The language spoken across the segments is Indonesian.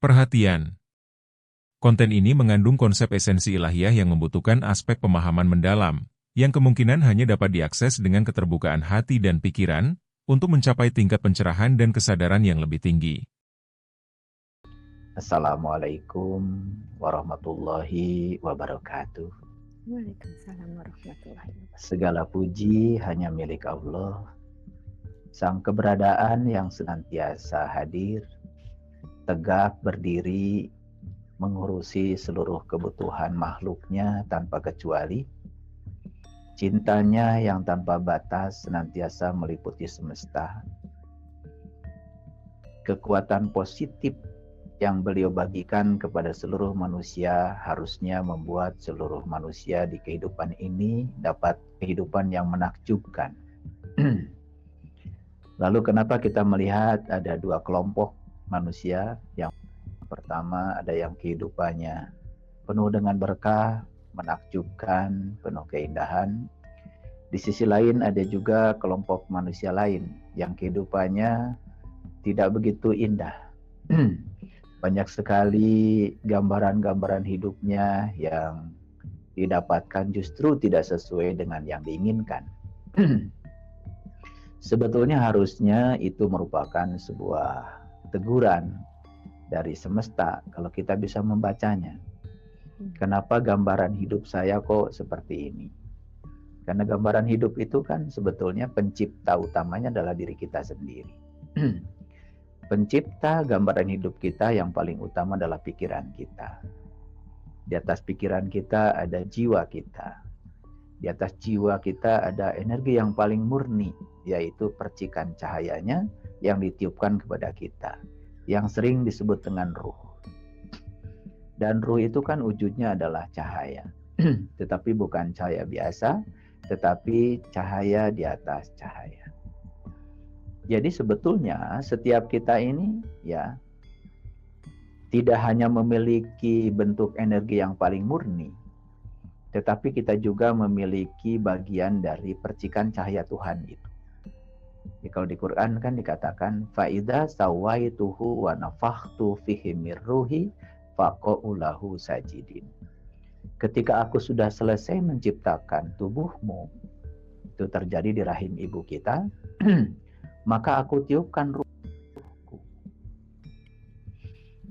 Perhatian. Konten ini mengandung konsep esensi ilahiyah yang membutuhkan aspek pemahaman mendalam, yang kemungkinan hanya dapat diakses dengan keterbukaan hati dan pikiran, untuk mencapai tingkat pencerahan dan kesadaran yang lebih tinggi. Assalamualaikum warahmatullahi wabarakatuh. Waalaikumsalam warahmatullahi wabarakatuh. Segala puji hanya milik Allah, Sang keberadaan yang senantiasa hadir, tegak berdiri, mengurusi seluruh kebutuhan makhluknya tanpa kecuali. Cintanya yang tanpa batas senantiasa meliputi semesta. Kekuatan positif yang beliau bagikan kepada seluruh manusia harusnya membuat seluruh manusia di kehidupan ini dapat kehidupan yang menakjubkan. Lalu kenapa kita melihat ada dua kelompok manusia? Yang pertama ada yang kehidupannya penuh dengan berkah, menakjubkan, penuh keindahan. Di sisi lain ada juga kelompok manusia lain yang kehidupannya tidak begitu indah. Banyak sekali gambaran-gambaran hidupnya yang didapatkan justru tidak sesuai dengan yang diinginkan. Sebetulnya harusnya itu merupakan sebuah teguran dari semesta kalau kita bisa membacanya. Kenapa gambaran hidup saya kok seperti ini? Karena gambaran hidup itu kan sebetulnya pencipta utamanya adalah diri kita sendiri. Pencipta gambaran hidup kita yang paling utama adalah pikiran kita. Di atas pikiran kita ada jiwa kita. Di atas jiwa kita ada energi yang paling murni, yaitu percikan cahayanya yang ditiupkan kepada kita, yang sering disebut dengan ruh. Dan ruh itu kan wujudnya adalah cahaya, tetapi bukan cahaya biasa, tetapi cahaya di atas cahaya. Jadi sebetulnya setiap kita ini ya tidak hanya memiliki bentuk energi yang paling murni, tetapi kita juga memiliki bagian dari percikan cahaya Tuhan itu. Jadi kalau di Quran kan dikatakan faida sawaituhu wa nafakhtu fihi mir ruhi faqa'u lahu sajidin. Ketika aku sudah selesai menciptakan tubuhmu, itu terjadi di rahim ibu kita, maka aku tiupkan ruhku.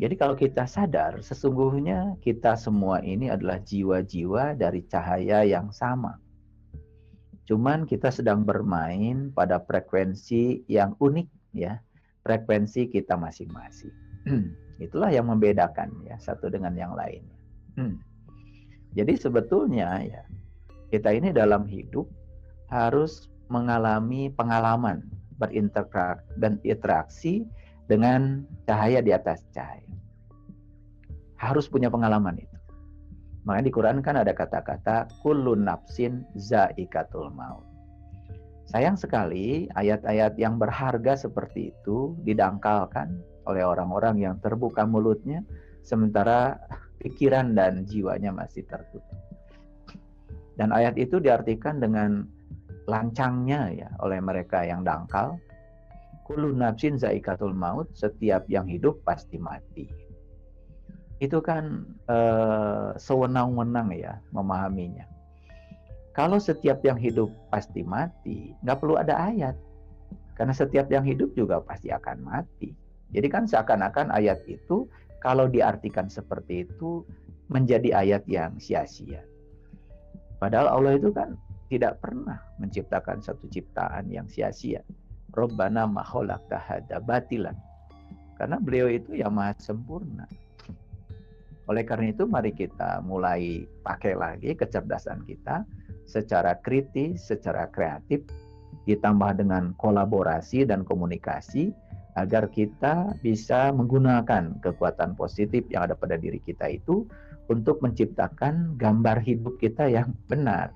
Jadi kalau kita sadar, sesungguhnya kita semua ini adalah jiwa-jiwa dari cahaya yang sama. Cuman kita sedang bermain pada frekuensi yang unik ya, frekuensi kita masing-masing. Itulah yang membedakan ya satu dengan yang lainnya. Jadi sebetulnya ya kita ini dalam hidup harus mengalami pengalaman berinteraksi dengan cahaya di atas cahaya. Harus punya pengalaman itu. Makanya di Quran kan ada kata-kata kullu nafsin zaikatul maut. Sayang sekali ayat-ayat yang berharga seperti itu didangkalkan oleh orang-orang yang terbuka mulutnya sementara pikiran dan jiwanya masih tertutup. Dan ayat itu diartikan dengan lancangnya ya oleh mereka yang dangkal. Kullu nafsin zaikatul maut, setiap yang hidup pasti mati. Itu kan sewenang-wenang ya memahaminya. Kalau setiap yang hidup pasti mati, nggak perlu ada ayat. Karena setiap yang hidup juga pasti akan mati. Jadi kan seakan-akan ayat itu kalau diartikan seperti itu menjadi ayat yang sia-sia. Padahal Allah itu kan tidak pernah menciptakan satu ciptaan yang sia-sia. Rabbana ma khalaqta hadza batilan. Karena beliau itu yang maha sempurna. Oleh karena itu mari kita mulai pakai lagi kecerdasan kita secara kritis, secara kreatif, ditambah dengan kolaborasi dan komunikasi agar kita bisa menggunakan kekuatan positif yang ada pada diri kita itu untuk menciptakan gambar hidup kita yang benar.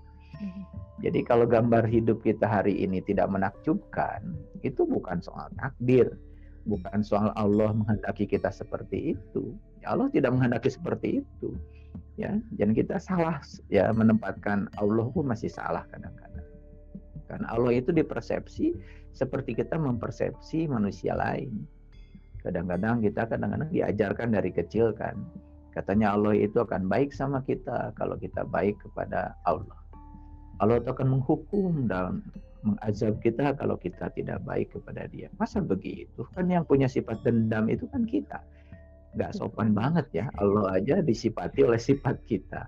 Jadi kalau gambar hidup kita hari ini tidak menakjubkan, itu bukan soal takdir, bukan soal Allah menghendaki kita seperti itu. Ya Allah tidak menghendaki seperti itu. Ya, dan kita salah ya menempatkan Allah pun masih salah kadang-kadang. Karena Allah itu dipersepsi seperti kita mempersepsi manusia lain. Kadang-kadang kita diajarkan dari kecil kan, katanya Allah itu akan baik sama kita kalau kita baik kepada Allah. Allah itu akan menghukum dan mengazab kita kalau kita tidak baik kepada Dia. Masa begitu? Kan yang punya sifat dendam itu kan kita. Gak sopan banget ya, Allah aja disifati oleh sifat kita.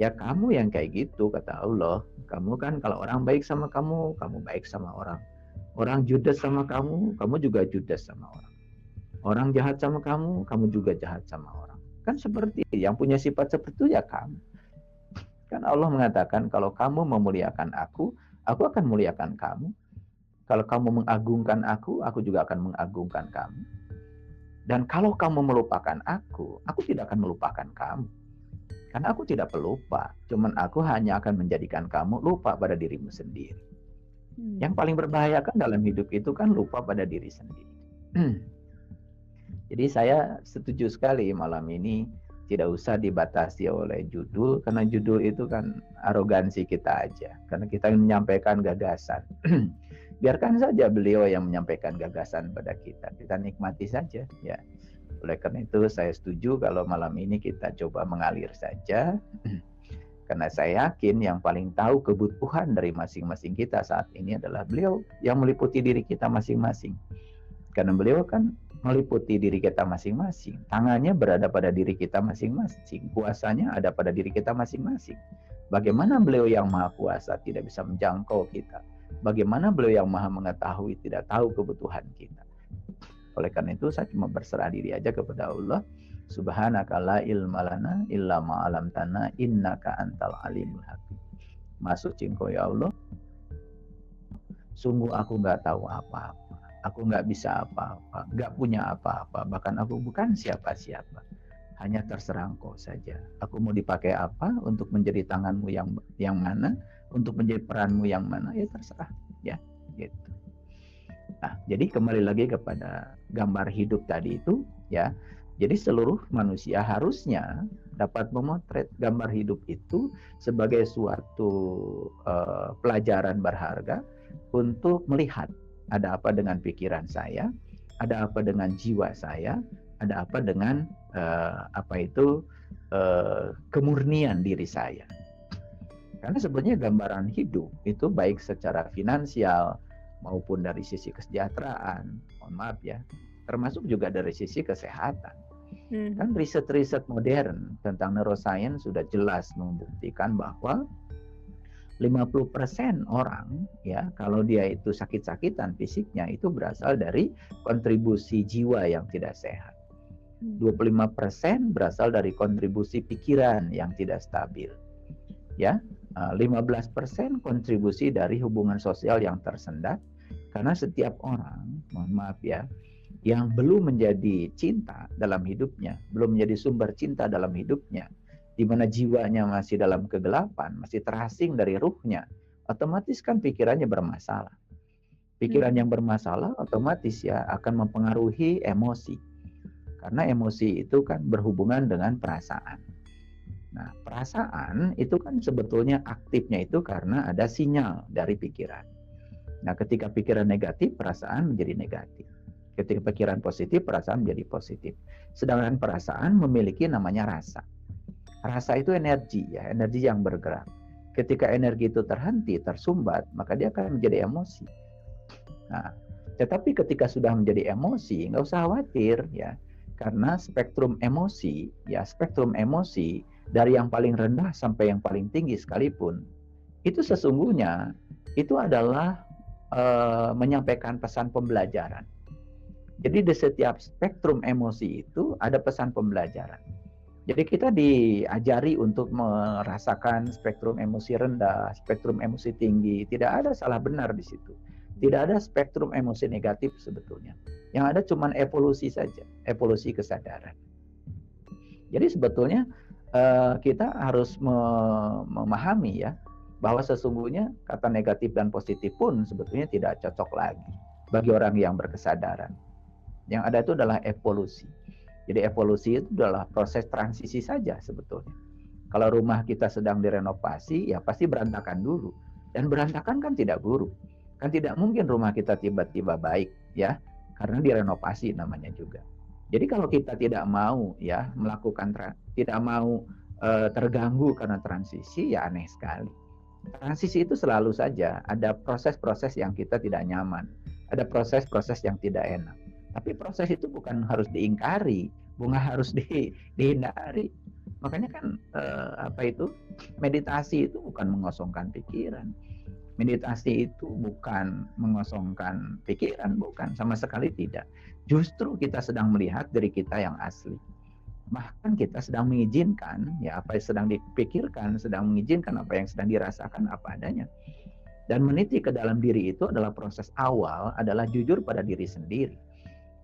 Ya kamu yang kayak gitu, kata Allah. Kamu kan kalau orang baik sama kamu, kamu baik sama orang. Orang judes sama kamu, kamu juga judes sama orang. Orang jahat sama kamu, kamu juga jahat sama orang. Kan seperti yang punya sifat seperti itu ya kamu. Kan Allah mengatakan kalau kamu memuliakan aku akan muliakan kamu. Kalau kamu mengagungkan aku juga akan mengagungkan kamu. Dan kalau kamu melupakan aku tidak akan melupakan kamu. Karena aku tidak pelupa, cuman aku hanya akan menjadikan kamu lupa pada dirimu sendiri. Yang paling berbahaya kan dalam hidup itu kan lupa pada diri sendiri. Jadi saya setuju sekali malam ini tidak usah dibatasi oleh judul, karena judul itu kan arogansi kita aja. Karena kita menyampaikan gagasan. Biarkan saja beliau yang menyampaikan gagasan pada kita. Kita nikmati saja ya. Oleh karena itu saya setuju kalau malam ini kita coba mengalir saja. Karena saya yakin yang paling tahu kebutuhan dari masing-masing kita saat ini adalah beliau yang meliputi diri kita masing-masing. Karena beliau kan meliputi diri kita masing-masing. Tangannya berada pada diri kita masing-masing. Kuasanya ada pada diri kita masing-masing. Bagaimana beliau yang maha kuasa tidak bisa menjangkau kita? Bagaimana beliau yang maha mengetahui tidak tahu kebutuhan kita? Oleh karena itu saya cuma berserah diri aja kepada Allah. Subhanaka la ilma lana illa ma 'allamtana innaka antal alimul hakim. Masuk engkau ya Allah. Sungguh aku nggak tahu apa-apa. Aku nggak bisa apa-apa, nggak punya apa-apa, bahkan aku bukan siapa-siapa. Hanya terserah Engkau saja. Aku mau dipakai apa untuk menjadi tanganmu yang mana, untuk menjadi peranmu yang mana, ya terserah. Ya, gitu. Nah, jadi kembali lagi kepada gambar hidup tadi itu, ya. Jadi seluruh manusia harusnya dapat memotret gambar hidup itu sebagai suatu pelajaran berharga untuk melihat ada apa dengan pikiran saya, ada apa dengan jiwa saya, ada apa dengan kemurnian diri saya. Karena sebenarnya gambaran hidup itu baik secara finansial maupun dari sisi kesejahteraan, mohon maaf ya, termasuk juga dari sisi kesehatan. Kan riset-riset modern tentang neuroscience sudah jelas membuktikan bahwa 50% orang ya kalau dia itu sakit-sakitan fisiknya itu berasal dari kontribusi jiwa yang tidak sehat. 25% berasal dari kontribusi pikiran yang tidak stabil. Ya, 15% kontribusi dari hubungan sosial yang tersendat, karena setiap orang, mohon maaf ya, yang belum menjadi cinta dalam hidupnya, belum menjadi sumber cinta dalam hidupnya, di mana jiwanya masih dalam kegelapan, masih terasing dari ruhnya, otomatis kan pikirannya bermasalah. Pikiran yang bermasalah otomatis ya akan mempengaruhi emosi. Karena emosi itu kan berhubungan dengan perasaan. Nah, perasaan itu kan sebetulnya aktifnya itu karena ada sinyal dari pikiran. Nah, ketika pikiran negatif, perasaan menjadi negatif. Ketika pikiran positif, perasaan menjadi positif. Sedangkan perasaan memiliki namanya rasa. Rasa itu energi ya, energi yang bergerak. Ketika energi itu terhenti, tersumbat, maka dia akan menjadi emosi. Nah, tetapi ketika sudah menjadi emosi, nggak usah khawatir ya, karena spektrum emosi dari yang paling rendah sampai yang paling tinggi sekalipun, itu sesungguhnya itu adalah menyampaikan pesan pembelajaran. Jadi di setiap spektrum emosi itu ada pesan pembelajaran. Jadi kita diajari untuk merasakan spektrum emosi rendah, spektrum emosi tinggi. Tidak ada salah benar di situ. Tidak ada spektrum emosi negatif sebetulnya. Yang ada cuma evolusi saja, evolusi kesadaran. Jadi sebetulnya kita harus memahami ya, bahwa sesungguhnya kata negatif dan positif pun sebetulnya tidak cocok lagi bagi orang yang berkesadaran. Yang ada itu adalah evolusi. Jadi evolusi itu adalah proses transisi saja sebetulnya. Kalau rumah kita sedang direnovasi, ya pasti berantakan dulu. Dan berantakan kan tidak buruk. Kan tidak mungkin rumah kita tiba-tiba baik, ya. karena direnovasi namanya juga. Jadi kalau kita tidak mau ya melakukan tidak mau terganggu karena transisi, ya aneh sekali. Transisi itu selalu saja ada proses-proses yang kita tidak nyaman, ada proses-proses yang tidak enak. Tapi proses itu bukan harus diingkari, bukan harus dihindari. Makanya kan meditasi itu bukan mengosongkan pikiran. Meditasi itu bukan mengosongkan pikiran, bukan, sama sekali tidak. Justru kita sedang melihat diri kita yang asli. Bahkan kita sedang mengizinkan ya apa yang sedang dipikirkan, sedang mengizinkan apa yang sedang dirasakan apa adanya. Dan meniti ke dalam diri itu adalah proses awal, adalah jujur pada diri sendiri.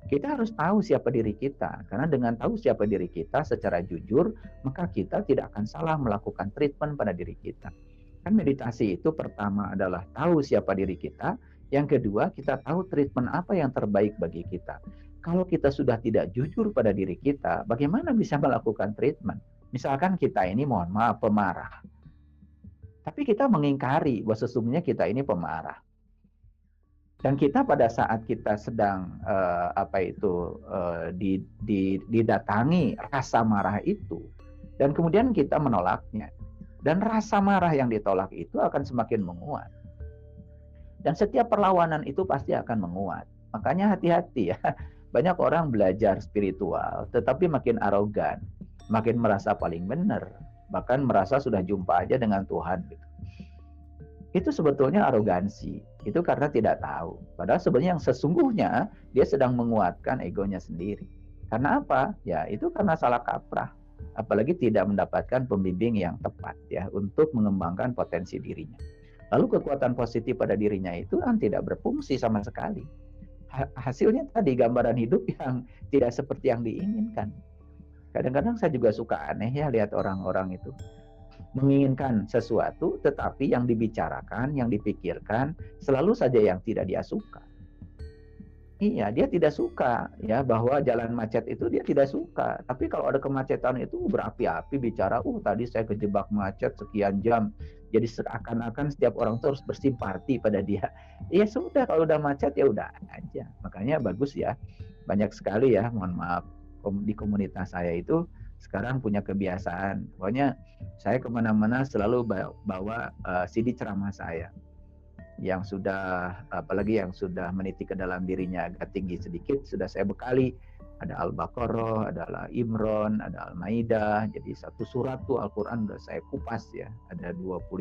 Kita harus tahu siapa diri kita, karena dengan tahu siapa diri kita secara jujur, maka kita tidak akan salah melakukan treatment pada diri kita. Kan meditasi itu pertama adalah tahu siapa diri kita, yang kedua kita tahu treatment apa yang terbaik bagi kita. Kalau kita sudah tidak jujur pada diri kita, bagaimana bisa melakukan treatment? Misalkan kita ini, mohon maaf, pemarah. Tapi kita mengingkari bahwa sesungguhnya kita ini pemarah. Dan kita pada saat kita sedang didatangi rasa marah itu, dan kemudian kita menolaknya. Dan rasa marah yang ditolak itu akan semakin menguat. Dan setiap perlawanan itu pasti akan menguat. Makanya hati-hati ya. Banyak orang belajar spiritual, tetapi makin arogan, makin merasa paling benar, bahkan merasa sudah jumpa aja dengan Tuhan. Gitu. Itu sebetulnya arogansi. Itu karena tidak tahu. Padahal sebenarnya yang sesungguhnya dia sedang menguatkan egonya sendiri. Karena apa? Ya itu karena salah kaprah. Apalagi tidak mendapatkan pembimbing yang tepat ya untuk mengembangkan potensi dirinya. Lalu kekuatan positif pada dirinya itu kan tidak berfungsi sama sekali. Hasilnya tadi gambaran hidup yang tidak seperti yang diinginkan. Kadang-kadang saya juga suka aneh ya lihat orang-orang itu menginginkan sesuatu, tetapi yang dibicarakan, yang dipikirkan selalu saja yang tidak dia suka. Iya, dia tidak suka ya bahwa jalan macet itu dia tidak suka. Tapi kalau ada kemacetan itu berapi-api bicara, tadi saya kejebak macet sekian jam. Jadi seakan-akan setiap orang terus bersimpati pada dia. Ya sudah, kalau udah macet ya udah aja. Makanya bagus ya. Banyak sekali ya, mohon maaf, di komunitas saya itu sekarang punya kebiasaan. Pokoknya saya kemana-mana selalu bawa CD ceramah saya. Yang sudah, apalagi yang sudah meniti ke dalam dirinya agak tinggi sedikit, sudah saya bekali. Ada Al-Baqarah, ada Al-Imran, ada Al-Maidah. Jadi satu surat tuh Al-Quran sudah saya kupas ya. Ada 25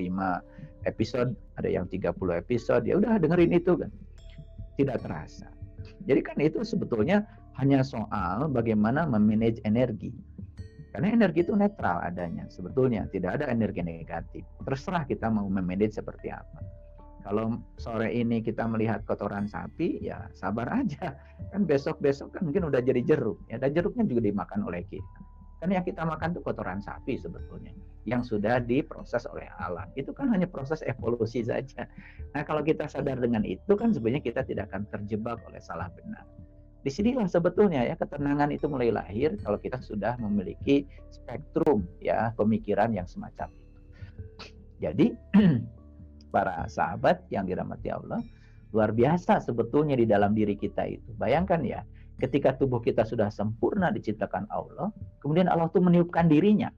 episode, ada yang 30 episode. Ya udah dengerin itu kan. Tidak terasa. Jadi kan itu sebetulnya hanya soal bagaimana memanage energi. Karena energi itu netral adanya sebetulnya. Tidak ada energi negatif. Terserah kita mau memanage seperti apa. Kalau sore ini kita melihat kotoran sapi, ya sabar aja. Kan besok-besok kan mungkin udah jadi jeruk. Ya, dan jeruknya juga dimakan oleh kita. Kan yang kita makan itu kotoran sapi sebetulnya. Yang sudah diproses oleh alam. Itu kan hanya proses evolusi saja. Nah kalau kita sadar dengan itu kan sebenarnya kita tidak akan terjebak oleh salah benar. Disinilah sebetulnya ya ketenangan itu mulai lahir kalau kita sudah memiliki spektrum ya pemikiran yang semacam itu. Jadi para sahabat yang dirahmati Allah, luar biasa sebetulnya di dalam diri kita itu. Bayangkan ya, ketika tubuh kita sudah sempurna diciptakan Allah, kemudian Allah tuh meniupkan dirinya.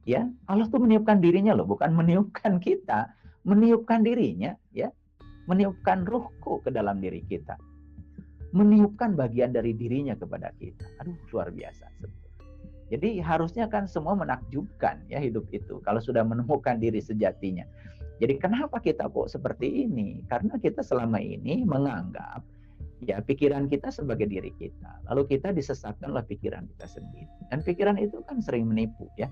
Ya, Allah tuh meniupkan dirinya loh, bukan meniupkan kita, meniupkan dirinya, ya, meniupkan ruhku ke dalam diri kita, meniupkan bagian dari dirinya kepada kita. Aduh, luar biasa sebetulnya. Jadi harusnya kan semua menakjubkan ya hidup itu kalau sudah menemukan diri sejatinya. Jadi kenapa kita kok seperti ini? Karena kita selama ini menganggap ya pikiran kita sebagai diri kita. Lalu kita disesatkan oleh pikiran kita sendiri. Dan pikiran itu kan sering menipu ya.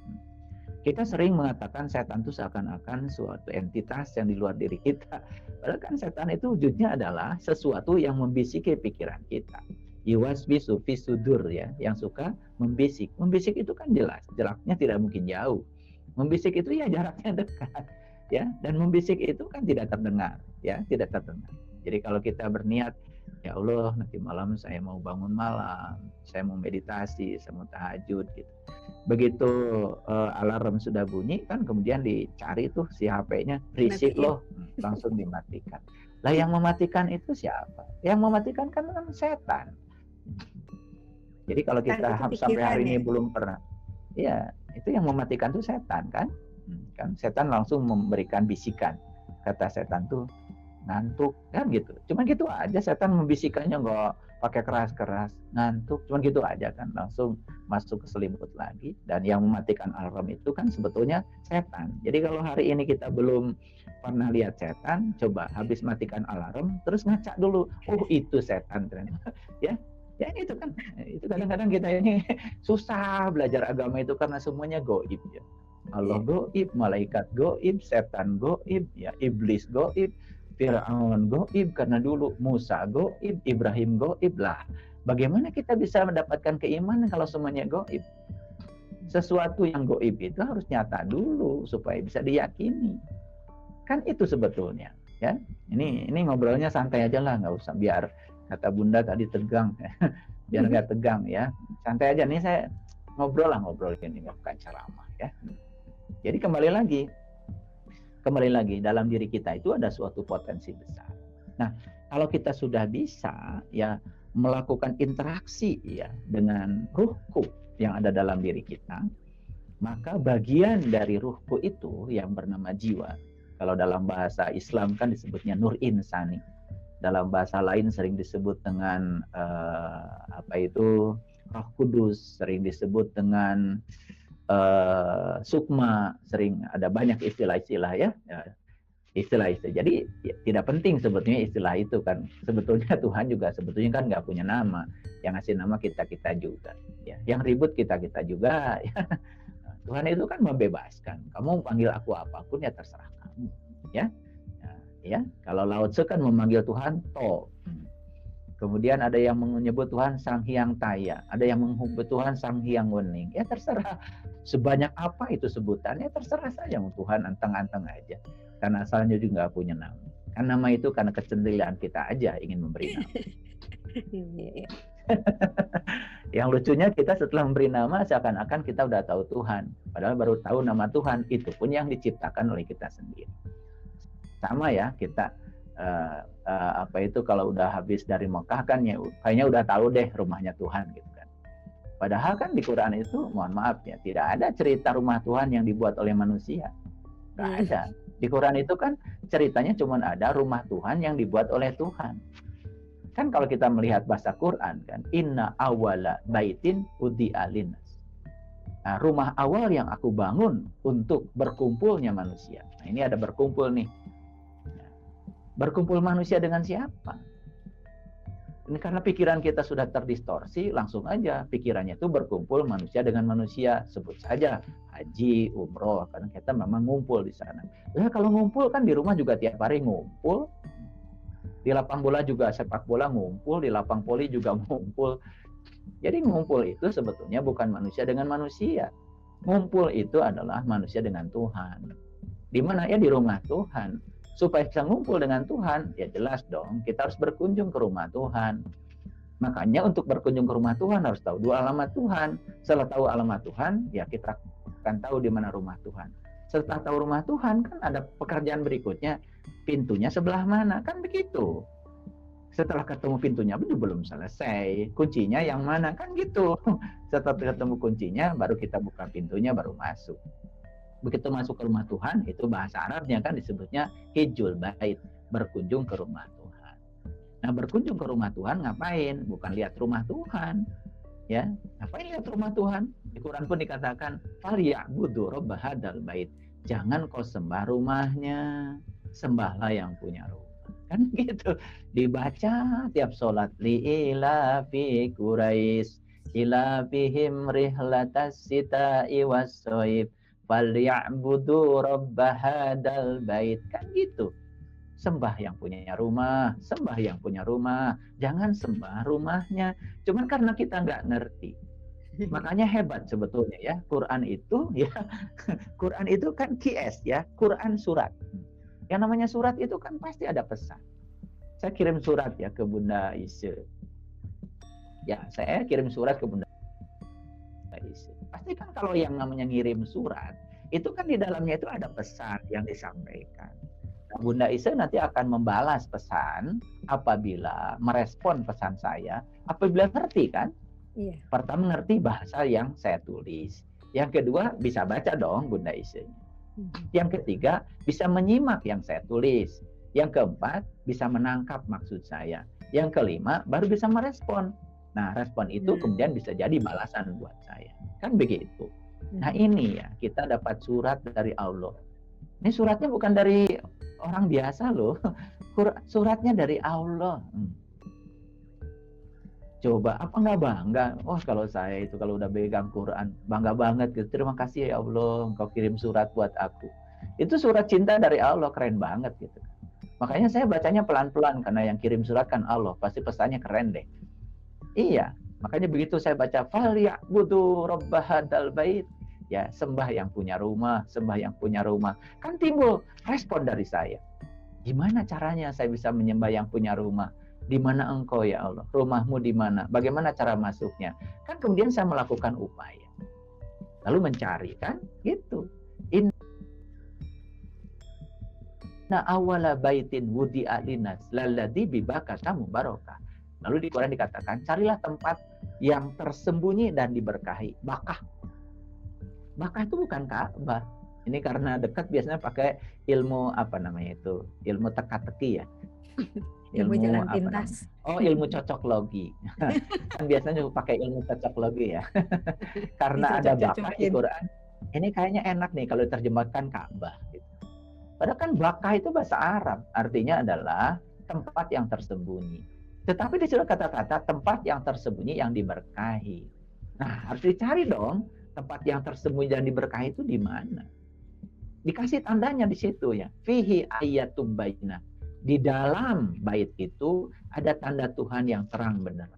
Kita sering mengatakan setan itu seakan-akan suatu entitas yang di luar diri kita. Padahal kan setan itu wujudnya adalah sesuatu yang membisiki pikiran kita. Yuwaswisu fi sudur ya, yang suka membisik. Membisik itu kan jelas, jaraknya tidak mungkin jauh. Membisik itu ya jaraknya dekat. Ya, dan membisik itu kan tidak terdengar, ya, tidak terdengar. Jadi kalau kita berniat, ya Allah, nanti malam saya mau bangun malam, saya mau meditasi, saya mau tahajud gitu. Begitu alarm sudah bunyi kan kemudian dicari tuh si HP-nya, berisik loh, langsung dimatikan. Lah yang mematikan itu siapa? Yang mematikan kan setan. Jadi kalau kita sampai hari ini belum pernah, ya itu yang mematikan tuh setan kan? Kan setan langsung memberikan bisikan. Kata setan tuh ngantuk kan gitu. Cuman gitu aja setan membisikannya, nggak pakai keras-keras, ngantuk. Cuman gitu aja kan, langsung masuk ke selimut lagi. Dan yang mematikan alarm itu kan sebetulnya setan. Jadi kalau hari ini kita belum pernah lihat setan, coba habis matikan alarm terus ngaca dulu, oh itu setan ternyata. Ya itu kan, itu kadang-kadang kita ini susah belajar agama itu karena semuanya goib ya. Allah goib, malaikat goib, setan goib, ya iblis goib, Fir'aun goib karena dulu, Musa goib, Ibrahim goib lah. Bagaimana kita bisa mendapatkan keimanan kalau semuanya goib? Sesuatu yang goib itu harus nyata dulu supaya bisa diyakini. Kan itu sebetulnya, ya. Ini ngobrolnya santai aja lah, nggak usah biar kata Bunda tadi tegang, biar nggak tegang ya. Santai aja nih, saya ngobrol ini bukan ceramah ya. Jadi kembali lagi dalam diri kita itu ada suatu potensi besar. Nah, kalau kita sudah bisa ya melakukan interaksi ya dengan ruhku yang ada dalam diri kita, maka bagian dari ruhku itu yang bernama jiwa. Kalau dalam bahasa Islam kan disebutnya nur insani. Dalam bahasa lain sering disebut dengan Roh Kudus, sering disebut dengan sukma, sering ada banyak istilah-istilah ya. Istilah-istilah. Jadi ya, tidak penting sebetulnya istilah itu kan. Sebetulnya Tuhan juga sebetulnya kan nggak punya nama. Yang ngasih nama kita juga. Ya. Yang ribut kita juga. Ya. Tuhan itu kan membebaskan. Kamu panggil aku apapun ya terserah kamu. Ya. Ya. Kalau Lao Tse kan memanggil Tuhan To. Kemudian ada yang menyebut Tuhan Sang Hyang Taya, ada yang menyebut Tuhan Sang Hyang Wening. Ya terserah sebanyak apa itu sebutannya, terserah saja Tuhan anteng-anteng aja. Karena asalnya juga nggak punya nama. Kan nama itu karena kecenderungan kita aja ingin memberi nama. Yang lucunya kita setelah memberi nama seakan-akan kita udah tahu Tuhan. Padahal baru tahu nama Tuhan, itu pun yang diciptakan oleh kita sendiri. Sama ya, kita kalau udah habis dari Mekah kan ya kayaknya udah tahu deh rumahnya Tuhan gitu kan. Padahal kan di Quran itu mohon maaf ya tidak ada cerita rumah Tuhan yang dibuat oleh manusia. Nggak ada. Di Quran itu kan ceritanya cuma ada rumah Tuhan yang dibuat oleh Tuhan. Kan kalau kita melihat bahasa Quran kan, inna awala baitin wudi'a linnas. Nah, rumah awal yang aku bangun untuk berkumpulnya manusia. Nah, ini ada berkumpul nih. Berkumpul manusia dengan siapa? Ini karena pikiran kita sudah terdistorsi, langsung aja pikirannya itu berkumpul manusia dengan manusia. Sebut saja haji, umroh, karena kita memang ngumpul di sana. Ya kalau ngumpul kan di rumah juga tiap hari ngumpul. Di lapang bola juga sepak bola ngumpul, di lapang voli juga ngumpul. Jadi ngumpul itu sebetulnya bukan manusia dengan manusia. Ngumpul itu adalah manusia dengan Tuhan. Di mana ya? Di rumah Tuhan. Supaya bisa ngumpul dengan Tuhan, ya jelas dong, kita harus berkunjung ke rumah Tuhan. Makanya untuk berkunjung ke rumah Tuhan harus tahu dua alamat Tuhan. Setelah tahu alamat Tuhan, ya kita akan tahu di mana rumah Tuhan. Setelah tahu rumah Tuhan, kan ada pekerjaan berikutnya, pintunya sebelah mana, kan begitu. Setelah ketemu pintunya belum selesai, kuncinya yang mana, kan gitu. Setelah ketemu kuncinya, baru kita buka pintunya, baru masuk. Begitu masuk ke rumah Tuhan, itu bahasa Arabnya kan disebutnya hijjul bait, berkunjung ke rumah Tuhan. Nah, berkunjung ke rumah Tuhan ngapain? Bukan lihat rumah Tuhan. Ya, ngapain lihat rumah Tuhan? Di Quran pun dikatakan, "Falyabudu rabb hadzal bait." Jangan kau sembah rumahnya, sembahlah yang punya rumah. Kan gitu. Dibaca tiap sholat, li ila fi Quraisy ila fihim rihlatas sita'i was-shaib falyabudu rabb hadzal bait. Kan gitu. Sembah yang punya rumah, sembah yang punya rumah. Jangan sembah rumahnya. Cuman karena kita nggak ngerti. Makanya hebat sebetulnya ya. Quran itu ya, Quran itu kan QS ya, Quran surat. Yang namanya surat itu kan pasti ada pesan. Saya kirim surat ya ke Bunda Ise. Ya, saya kirim surat ke Bunda Ise. Pasti kan kalau yang namanya ngirim surat, itu kan di dalamnya itu ada pesan yang disampaikan. Nah, Bunda Isa nanti akan membalas pesan apabila merespon pesan saya, apabila ngerti kan? Iya. Pertama ngerti bahasa yang saya tulis. Yang kedua bisa baca dong Bunda Isanya. Yang ketiga bisa menyimak yang saya tulis. Yang keempat bisa menangkap maksud saya. Yang kelima baru bisa merespon. Nah, respon itu kemudian bisa jadi balasan buat saya. Kan begitu. Nah, ini ya, kita dapat surat dari Allah. Ini suratnya bukan dari orang biasa loh. Suratnya dari Allah. Coba, apa nggak bangga? Oh, kalau saya itu kalau udah pegang Quran, bangga banget gitu. Terima kasih ya Allah, engkau kirim surat buat aku. Itu surat cinta dari Allah, keren banget gitu. Makanya saya bacanya pelan-pelan, karena yang kirim surat kan Allah. Pasti pesannya keren deh. Iya, makanya begitu saya baca falyabudu rabb hadzal bait, ya sembah yang punya rumah, sembah yang punya rumah. Kan timbul respon dari saya. Gimana caranya saya bisa menyembah yang punya rumah? Di mana engkau ya Allah? Rumahmu di mana? Bagaimana cara masuknya? Kan kemudian saya melakukan upaya. Lalu mencari kan? Gitu. Inna awwala baitin wudi'a linnas lalladzi bibakata mubarakah. Lalu di Quran dikatakan, carilah tempat yang tersembunyi dan diberkahi. Bakah. Bakah itu bukan Ka'bah. Ini karena dekat biasanya pakai ilmu apa namanya itu? Ilmu teka-teki ya. Ilmu jalan pintas. Oh, ilmu cocoklogi. Kan biasanya pakai ilmu cocoklogi ya. Karena ada bakah di Quran. Ini kayaknya enak nih kalau diterjemahkan Ka'bah gitu. Padahal kan bakah itu bahasa Arab. Artinya adalah tempat yang tersembunyi. Tetapi di sini kata-kata tempat yang tersembunyi yang diberkahi. Nah, harus dicari dong tempat yang tersembunyi dan diberkahi itu di mana. Dikasih tandanya di situ ya. Fihi ayatum bayyinah. Di dalam bait itu ada tanda Tuhan yang terang benar.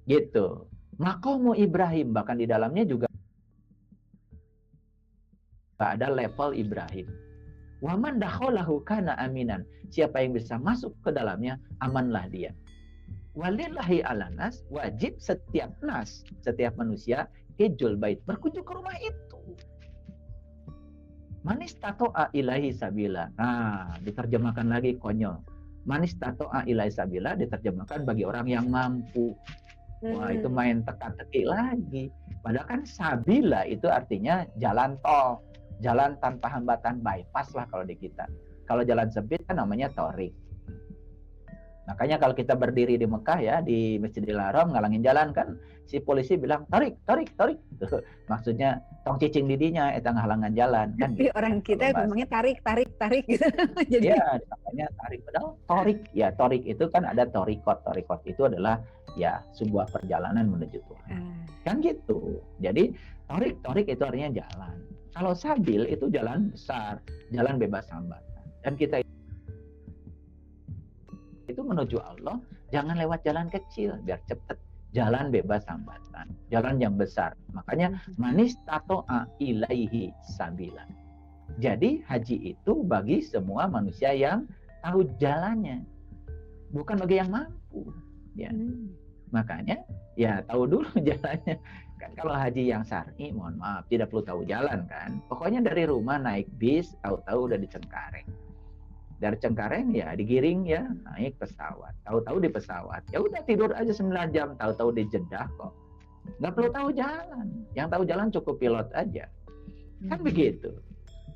Gitu. Maqamu Ibrahim, bahkan di dalamnya juga ada level Ibrahim. Waman dakhalahu kana aminan. Siapa yang bisa masuk ke dalamnya, amanlah dia. Walillahi ala nas, wajib setiap nas, setiap manusia, hijjul bait, berkunjung ke rumah itu. Manis tato'a ilahi sabila. Nah, diterjemahkan lagi konyol. Manis tato'a ilahi sabila diterjemahkan bagi orang yang mampu. Wah, itu main teka-teki lagi. Padahal kan sabila itu artinya jalan tol. Jalan tanpa hambatan, bypass lah kalau di kita. Kalau jalan sempit kan namanya torik. Makanya kalau kita berdiri di Mekah ya, di Masjidil Haram ngalangin jalan kan, si polisi bilang torik. Maksudnya tong cicing didinya, eta ngahalangan jalan kan. Tapi gitu. orang kita ngomongnya tarik gitu. Jadi ya, namanya tarik. Padahal torik, ya torik itu kan ada torikot. Torikot itu adalah ya sebuah perjalanan menuju Tuhan. Kan gitu. Jadi torik itu artinya jalan. Kalau sabil itu jalan besar, jalan bebas hambatan. Dan kita itu menuju Allah, jangan lewat jalan kecil, biar cepat. Jalan bebas hambatan, jalan yang besar. Makanya manis tato'a ilaihi sabila. Jadi haji itu bagi semua manusia yang tahu jalannya, bukan bagi yang mampu. Ya. Makanya ya tahu dulu jalannya. Kan kalau haji yang syar'i, mohon maaf, tidak perlu tahu jalan kan. Pokoknya dari rumah naik bis, tahu-tahu udah di Cengkareng. Dari Cengkareng ya digiring ya, naik pesawat. Tahu-tahu di pesawat. Ya udah tidur aja 9 jam, tahu-tahu di Jeddah kok. Nggak perlu tahu jalan. Yang tahu jalan cukup pilot aja. Kan begitu.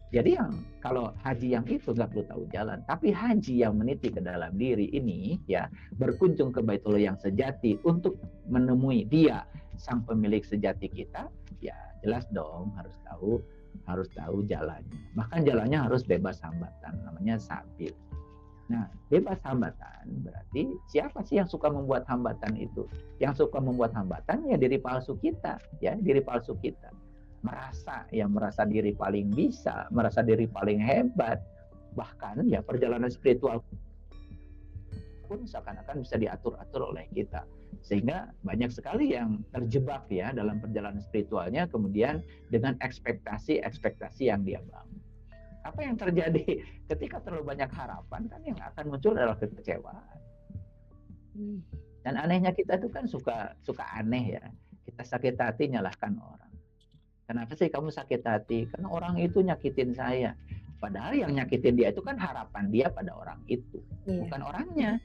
Jadi yang kalau haji yang itu nggak perlu tahu jalan. Tapi haji yang meniti ke dalam diri ini ya, berkunjung ke Baitullah yang sejati untuk menemui dia, sang pemilik sejati kita, ya jelas dong harus tahu jalannya. Bahkan jalannya harus bebas hambatan, namanya sabil. Nah, bebas hambatan berarti siapa sih yang suka membuat hambatan itu? Yang suka membuat hambatan ya diri palsu kita, ya diri palsu kita. Merasa diri paling bisa, merasa diri paling hebat. Bahkan ya perjalanan spiritual pun seakan-akan bisa diatur-atur oleh kita. Sehingga banyak sekali yang terjebak ya dalam perjalanan spiritualnya, kemudian dengan ekspektasi yang dia bangun. Apa yang terjadi ketika terlalu banyak harapan, kan yang akan muncul adalah kekecewaan. Dan anehnya kita itu kan suka aneh ya. Kita sakit hati nyalahkan orang. Kenapa sih kamu sakit hati? Karena orang itu nyakitin saya. Padahal yang nyakitin dia itu kan harapan dia pada orang itu, Iya. bukan orangnya.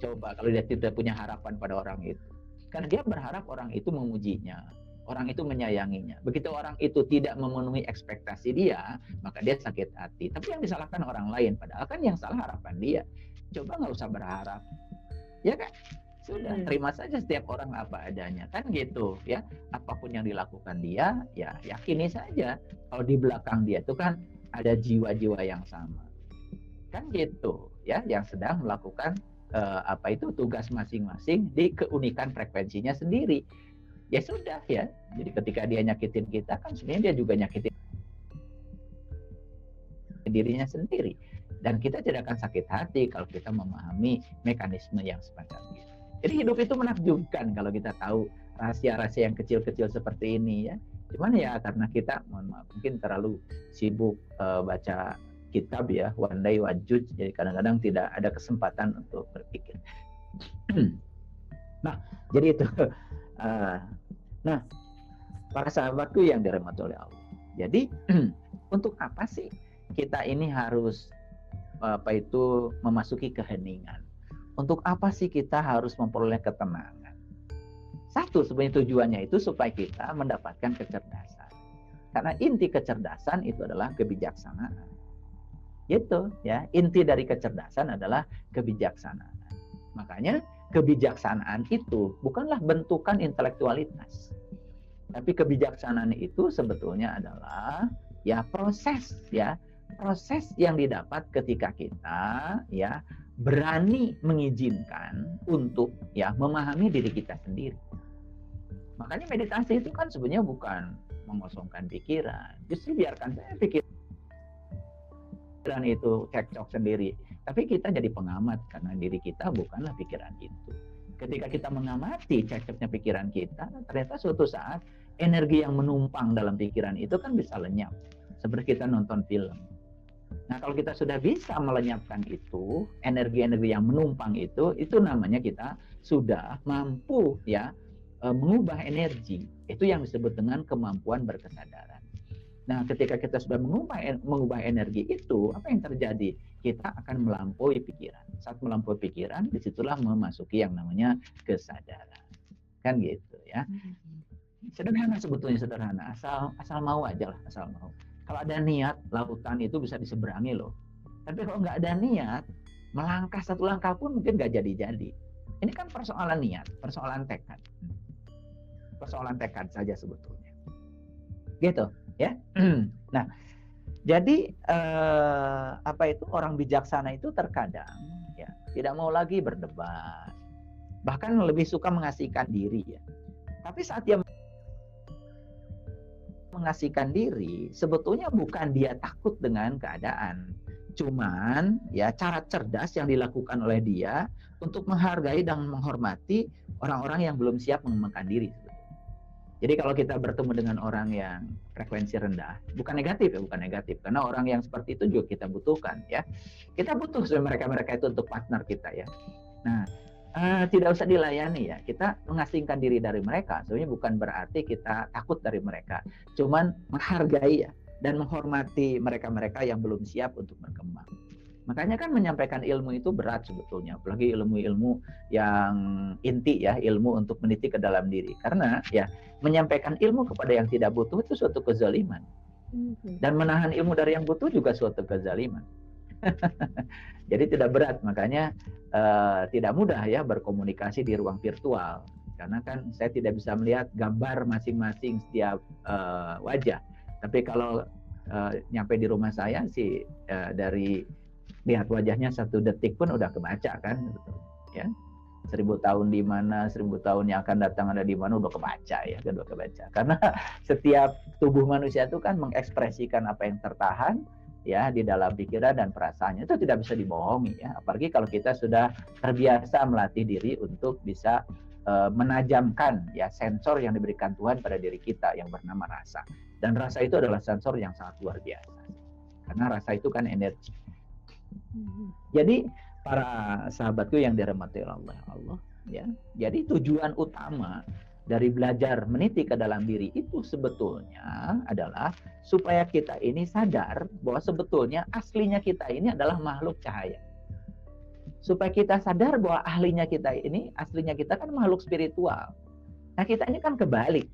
Coba kalau dia tidak punya harapan pada orang itu, karena dia berharap orang itu memujinya, orang itu menyayanginya. Begitu orang itu tidak memenuhi ekspektasi dia, maka dia sakit hati. Tapi yang disalahkan orang lain, padahal kan yang salah harapan dia. Coba nggak usah berharap, ya kan? Sudah, terima saja setiap orang apa adanya, kan gitu ya. Apapun yang dilakukan dia, ya yakini saja. Kalau di belakang dia itu kan ada jiwa-jiwa yang sama, kan gitu ya, yang sedang melakukan tugas masing-masing di keunikan frekuensinya sendiri. Ya sudah ya. Jadi ketika dia nyakitin kita, kan sebenarnya dia juga nyakitin dirinya sendiri. Dan kita tidak akan sakit hati kalau kita memahami mekanisme yang semacam itu. Jadi hidup itu menakjubkan kalau kita tahu rahasia-rahasia yang kecil-kecil seperti ini ya. Cuman ya karena kita mohon maaf mungkin terlalu sibuk baca kitab ya, Wandai Wajuj, jadi kadang-kadang tidak ada kesempatan untuk berpikir. Nah, jadi itu. Nah, para sahabatku yang dirahmati oleh Allah. Jadi untuk apa sih kita ini harus memasuki keheningan? Untuk apa sih kita harus memperoleh ketenangan? Satu, sebenarnya tujuannya itu supaya kita mendapatkan kecerdasan. Karena inti kecerdasan itu adalah kebijaksanaan. Gitu ya, inti dari kecerdasan adalah kebijaksanaan. Makanya kebijaksanaan itu bukanlah bentukan intelektualitas. Tapi kebijaksanaan itu sebetulnya adalah ya proses yang didapat ketika kita ya berani mengizinkan untuk ya memahami diri kita sendiri. Makanya meditasi itu kan sebenarnya bukan mengosongkan pikiran, justru biarkan saya pikiran itu cekcok sendiri. Tapi kita jadi pengamat karena diri kita bukanlah pikiran itu. Ketika kita mengamati cekcoknya pikiran kita, ternyata suatu saat energi yang menumpang dalam pikiran itu kan bisa lenyap. Seperti kita nonton film. Nah, kalau kita sudah bisa melenyapkan itu, energi-energi yang menumpang itu namanya kita sudah mampu ya mengubah energi. Itu yang disebut dengan kemampuan berkesadaran. Nah, ketika kita sudah mengubah energi itu, apa yang terjadi? Kita akan melampaui pikiran. Saat melampaui pikiran, disitulah memasuki yang namanya kesadaran. Kan gitu ya. Sederhana sebetulnya, sederhana. Asal mau aja lah, asal mau. Kalau ada niat, lautan itu bisa diseberangi loh. Tapi kalau nggak ada niat, melangkah satu langkah pun mungkin nggak jadi-jadi. Ini kan persoalan niat, persoalan tekad. Persoalan tekad saja sebetulnya. Gitu ya. Nah, jadi orang bijaksana itu terkadang ya tidak mau lagi berdebat. Bahkan lebih suka mengasihkan diri ya. Tapi saat dia mengasihkan diri, sebetulnya bukan dia takut dengan keadaan. Cuman ya cara cerdas yang dilakukan oleh dia untuk menghargai dan menghormati orang-orang yang belum siap mengembangkan diri. Jadi kalau kita bertemu dengan orang yang frekuensi rendah, bukan negatif, karena orang yang seperti itu juga kita butuhkan ya. Kita butuh mereka-mereka itu untuk partner kita ya. Nah, tidak usah dilayani ya. Kita mengasingkan diri dari mereka. Sebenarnya bukan berarti kita takut dari mereka, cuman menghargai ya dan menghormati mereka-mereka yang belum siap untuk berkembang. Makanya kan menyampaikan ilmu itu berat sebetulnya, apalagi ilmu-ilmu yang inti ya, ilmu untuk meniti ke dalam diri. Karena ya menyampaikan ilmu kepada yang tidak butuh itu suatu kezaliman. Dan menahan ilmu dari yang butuh juga suatu kezaliman. Jadi tidak berat, makanya tidak mudah ya berkomunikasi di ruang virtual. Karena kan saya tidak bisa melihat gambar masing-masing setiap wajah. Tapi kalau nyampe di rumah saya sih dari lihat wajahnya 1 detik pun udah kebaca kan, ya. 1000 tahun di mana, 1000 tahun yang akan datang ada di mana udah kebaca ya, udah kebaca. Karena setiap tubuh manusia itu kan mengekspresikan apa yang tertahan ya di dalam pikiran dan perasaannya, itu tidak bisa dibohongi ya. Apalagi kalau kita sudah terbiasa melatih diri untuk bisa menajamkan ya sensor yang diberikan Tuhan pada diri kita yang bernama rasa. Dan rasa itu adalah sensor yang sangat luar biasa. Karena rasa itu kan energi. Jadi para sahabatku yang dirahmati oleh Allah ya. Jadi tujuan utama dari belajar meniti ke dalam diri itu sebetulnya adalah supaya kita ini sadar bahwa sebetulnya aslinya kita ini adalah makhluk cahaya. Supaya kita sadar bahwa aslinya kita kan makhluk spiritual. Nah, kita ini kan kebalik.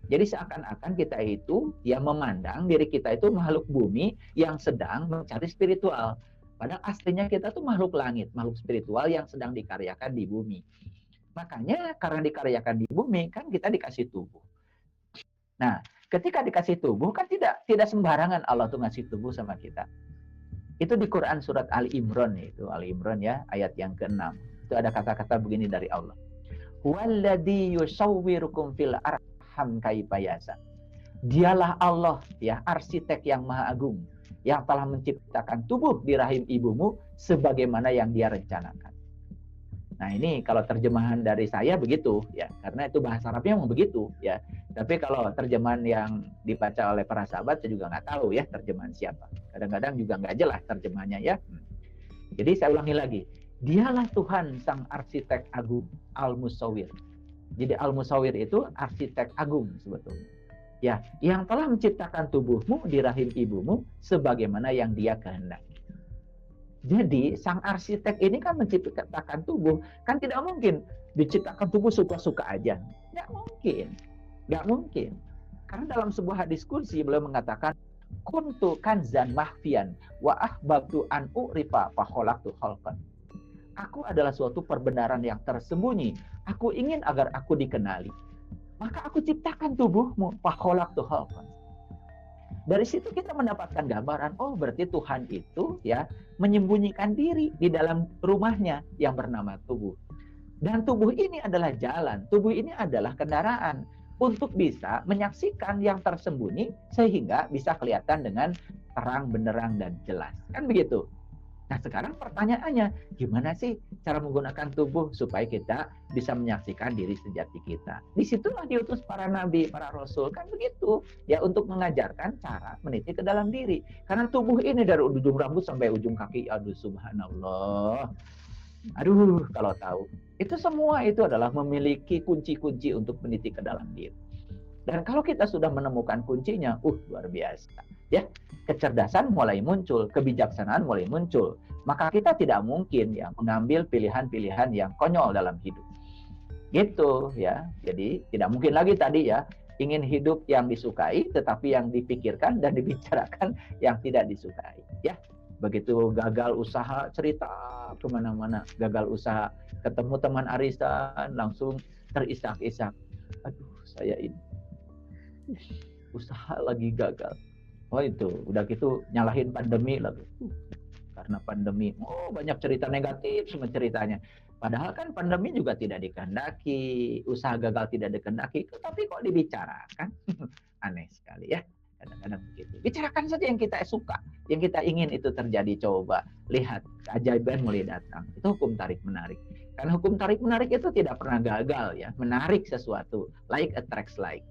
Jadi seakan-akan kita itu yang memandang diri kita itu makhluk bumi yang sedang mencari spiritual. Padahal aslinya kita tuh makhluk langit, makhluk spiritual yang sedang dikaryakan di bumi. Makanya karena dikaryakan di bumi kan kita dikasih tubuh. Nah, ketika dikasih tubuh kan tidak sembarangan Allah tuh ngasih tubuh sama kita. Itu di Quran surat Ali Imran itu, Ali Imran ya, ayat yang ke-6. Itu ada kata-kata begini dari Allah. Walladzi yusawwirukum fil arham kaifa yasha. Dialah Allah ya, arsitek yang maha agung yang telah menciptakan tubuh di rahim ibumu sebagaimana yang Dia rencanakan. Nah, ini kalau terjemahan dari saya begitu ya, karena itu bahasa Arabnya memang begitu ya. Tapi kalau terjemahan yang dibaca oleh para sahabat saya juga nggak tahu ya terjemahan siapa. Kadang-kadang juga nggak jelas terjemahannya ya. Jadi saya ulangi lagi, Dialah Tuhan sang arsitek agung, Al-Musawwir. Jadi Al-Musawwir itu arsitek agung sebetulnya. Ya, yang telah menciptakan tubuhmu di rahim ibumu sebagaimana yang Dia kehendaki. Jadi sang arsitek ini kan menciptakan tubuh, kan tidak mungkin diciptakan tubuh suka-suka aja. Nggak mungkin. Karena dalam sebuah hadis kursi beliau mengatakan, kuntu kanzan mahfian wa ahbabtu an urifa fa khalaqtu khalqan. Aku adalah suatu perbenaran yang tersembunyi. Aku ingin agar aku dikenali. Maka aku ciptakan tubuhmu fa khalaqtu khalqan. Dari situ kita mendapatkan gambaran, oh berarti Tuhan itu ya menyembunyikan diri di dalam rumahnya yang bernama tubuh. Dan tubuh ini adalah jalan, tubuh ini adalah kendaraan untuk bisa menyaksikan yang tersembunyi sehingga bisa kelihatan dengan terang, benderang, dan jelas. Kan begitu? Nah sekarang pertanyaannya, gimana sih cara menggunakan tubuh supaya kita bisa menyaksikan diri sejati kita? Disitulah diutus para nabi, para rasul, kan begitu. Ya untuk mengajarkan cara meniti ke dalam diri. Karena tubuh ini dari ujung rambut sampai ujung kaki, aduh subhanallah. Aduh kalau tahu. Itu semua itu adalah memiliki kunci-kunci untuk meniti ke dalam diri. Dan kalau kita sudah menemukan kuncinya, luar biasa. Ya, kecerdasan mulai muncul, kebijaksanaan mulai muncul. Maka kita tidak mungkin ya mengambil pilihan-pilihan yang konyol dalam hidup. Gitu ya. Jadi tidak mungkin lagi tadi ya ingin hidup yang disukai, tetapi yang dipikirkan dan dibicarakan yang tidak disukai. Ya, begitu gagal usaha cerita kemana-mana, gagal usaha ketemu teman arisan langsung terisak-isak. Aduh, saya ini usaha lagi gagal. Oh itu, udah gitu nyalahin pandemi lagi. Karena pandemi, banyak cerita negatif semua ceritanya. Padahal kan pandemi juga tidak dikehendaki, usaha gagal tidak dikehendaki, tapi kok dibicarakan? Aneh sekali ya. Kadang-kadang begitu. Bicarakan saja yang kita suka, yang kita ingin itu terjadi. Coba lihat keajaiban mulai datang. Itu hukum tarik menarik. Karena hukum tarik menarik itu tidak pernah gagal ya. Menarik sesuatu, like attracts like.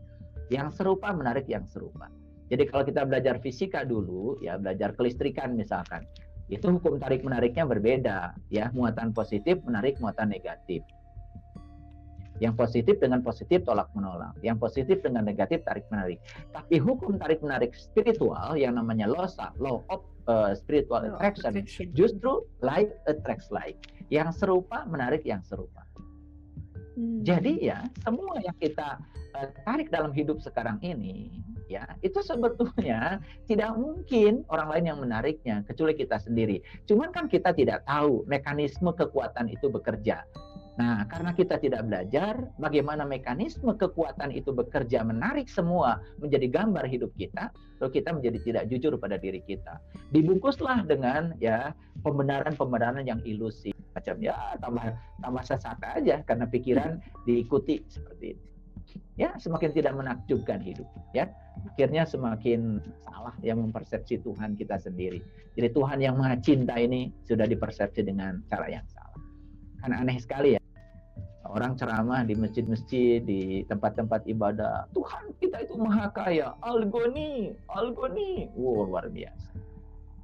Yang serupa menarik yang serupa. Jadi kalau kita belajar fisika dulu, ya belajar kelistrikan misalkan, itu hukum tarik menariknya berbeda, ya muatan positif menarik muatan negatif. Yang positif dengan positif tolak menolak, yang positif dengan negatif tarik menarik. Tapi hukum tarik menarik spiritual yang namanya law of spiritual attraction, justru like attracts like. Yang serupa menarik yang serupa. Jadi ya semua yang kita tarik dalam hidup sekarang ini ya itu sebetulnya tidak mungkin orang lain yang menariknya kecuali kita sendiri. Cuman kan kita tidak tahu mekanisme kekuatan itu bekerja. Nah, karena kita tidak belajar bagaimana mekanisme kekuatan itu bekerja menarik semua menjadi gambar hidup kita, lalu kita menjadi tidak jujur pada diri kita. Dibungkuslah dengan ya pembenaran-pembenaran yang ilusi. Macam ya tambah sesat aja karena pikiran diikuti seperti itu. Ya, semakin tidak menakjubkan hidup, ya. Akhirnya semakin salah yang mempersepsi Tuhan kita sendiri. Jadi Tuhan yang Maha Cinta ini sudah dipersepsi dengan cara yang salah. Karena aneh sekali ya. Orang ceramah di masjid-masjid, di tempat-tempat ibadah, Tuhan kita itu Maha Kaya, Al-Ghani. Wow, luar biasa.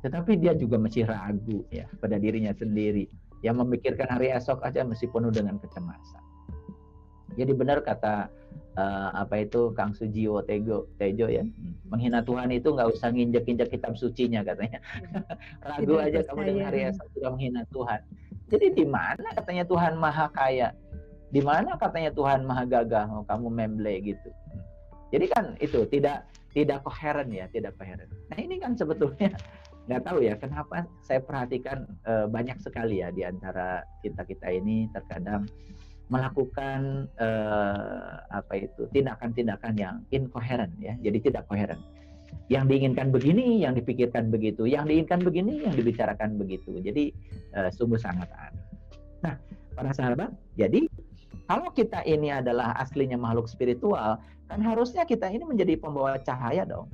Tetapi dia juga masih ragu ya pada dirinya sendiri. Yang memikirkan hari esok aja masih penuh dengan kecemasan. Jadi benar kata apa itu Kang Sujiwo Tejo ya, menghina Tuhan itu nggak usah nginjek-injek kitab sucinya katanya. Ragu aja kamu dengar ya sudah menghina Tuhan. Jadi di mana katanya Tuhan Maha Kaya? Di mana katanya Tuhan Maha Gagah? Oh, kamu memble gitu. Jadi kan itu tidak koheren ya, tidak koheren. Nah ini kan sebetulnya nggak tahu ya kenapa saya perhatikan banyak sekali ya di antara kita ini terkadang melakukan apa itu tindakan-tindakan yang incoherent ya, jadi tidak koheren. Yang diinginkan begini, yang dipikirkan begitu, yang diinginkan begini, yang dibicarakan begitu. Jadi sungguh sangat aneh. Nah, para sahabat, jadi kalau kita ini adalah aslinya makhluk spiritual, kan harusnya kita ini menjadi pembawa cahaya dong.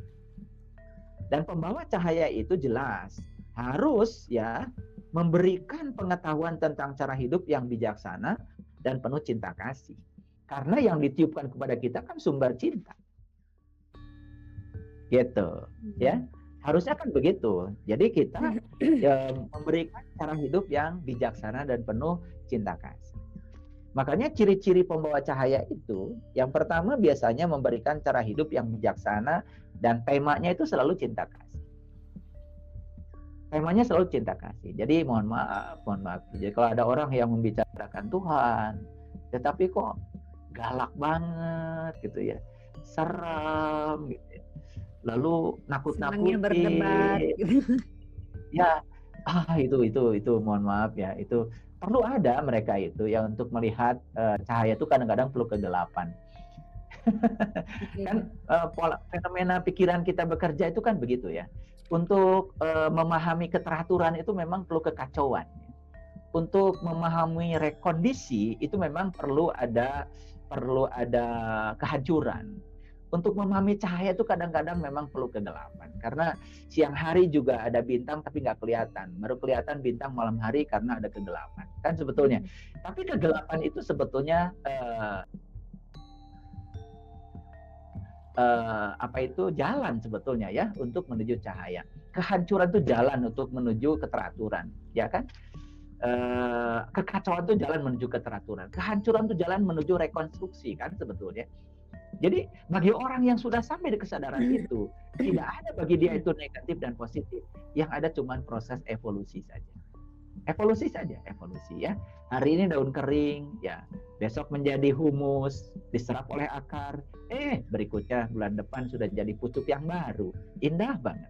Dan pembawa cahaya itu jelas harus ya memberikan pengetahuan tentang cara hidup yang bijaksana dan penuh cinta kasih. Karena yang ditiupkan kepada kita kan sumber cinta. Gitu, ya. Harusnya kan begitu. Jadi kita memberikan cara hidup yang bijaksana dan penuh cinta kasih. Makanya ciri-ciri pembawa cahaya itu, yang pertama biasanya memberikan cara hidup yang bijaksana dan temanya itu selalu cinta kasih. Temanya selalu cinta kasih. Jadi mohon maaf. Jadi kalau ada orang yang membicarakan Tuhan, tetapi kok galak banget gitu ya, serem gitu ya. Lalu nakut-nakutin, berdebat gitu. Ya, itu mohon maaf ya, itu perlu ada mereka itu ya untuk melihat cahaya itu kadang-kadang perlu kegelapan. Kan pola fenomena pikiran kita bekerja itu kan begitu ya. Untuk memahami keteraturan itu memang perlu kekacauan. Untuk memahami rekondisi itu memang perlu ada kehancuran. Untuk memahami cahaya itu kadang-kadang memang perlu kegelapan. Karena siang hari juga ada bintang tapi nggak kelihatan. Baru kelihatan bintang malam hari karena ada kegelapan. Kan sebetulnya. Tapi kegelapan itu sebetulnya jalan sebetulnya ya untuk menuju cahaya. Kehancuran itu jalan untuk menuju keteraturan, ya kan? Kekacauan itu jalan menuju keteraturan. Kehancuran itu jalan menuju rekonstruksi kan sebetulnya. Jadi bagi orang yang sudah sampai di kesadaran itu, tidak ada bagi dia itu negatif dan positif. Yang ada cuma proses evolusi saja. Evolusi ya. Hari ini daun kering, ya. Besok menjadi humus, diserap oleh akar. Berikutnya bulan depan sudah jadi pucuk yang baru. Indah banget.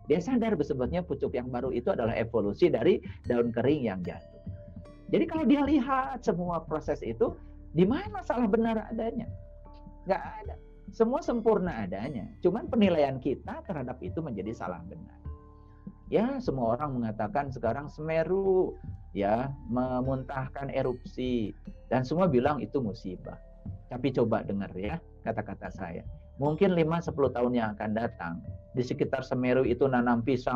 Dia sadar sebetulnya pucuk yang baru itu adalah evolusi dari daun kering yang jatuh. Jadi kalau dia lihat semua proses itu, di mana salah benar adanya? Nggak ada. Semua sempurna adanya. Cuman penilaian kita terhadap itu menjadi salah benar. Ya, semua orang mengatakan sekarang Semeru ya memuntahkan erupsi dan semua bilang itu musibah. Tapi coba dengar ya kata-kata saya. Mungkin 5-10 tahun yang akan datang di sekitar Semeru itu nanam pisang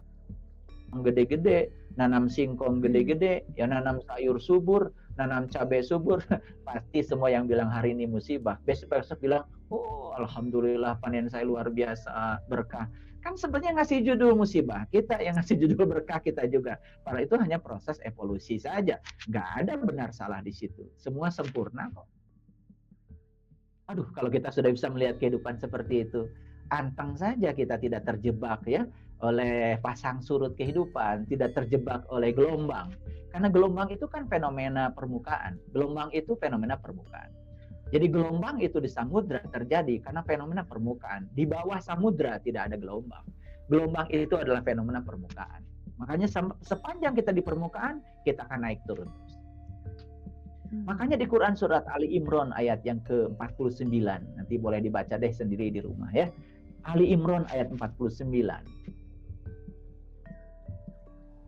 gede-gede, nanam singkong gede-gede, ya nanam sayur subur, nanam cabai subur. Pasti semua yang bilang hari ini musibah, besok-besok bilang, oh alhamdulillah panen saya luar biasa, berkah. Kan sebenarnya ngasih judul musibah, kita yang ngasih judul berkah kita juga. Padahal itu hanya proses evolusi saja. Nggak ada benar salah di situ. Semua sempurna kok. Aduh, kalau kita sudah bisa melihat kehidupan seperti itu, anteng saja kita tidak terjebak ya oleh pasang surut kehidupan, tidak terjebak oleh gelombang. Karena gelombang itu kan fenomena permukaan. Gelombang itu fenomena permukaan. Jadi gelombang itu di samudra terjadi karena fenomena permukaan. Di bawah samudra tidak ada gelombang. Gelombang itu adalah fenomena permukaan. Makanya sepanjang kita di permukaan, kita akan naik turun. Makanya di Quran surat Ali Imran ayat yang ke-49. Nanti boleh dibaca deh sendiri di rumah ya. Ali Imran ayat 49.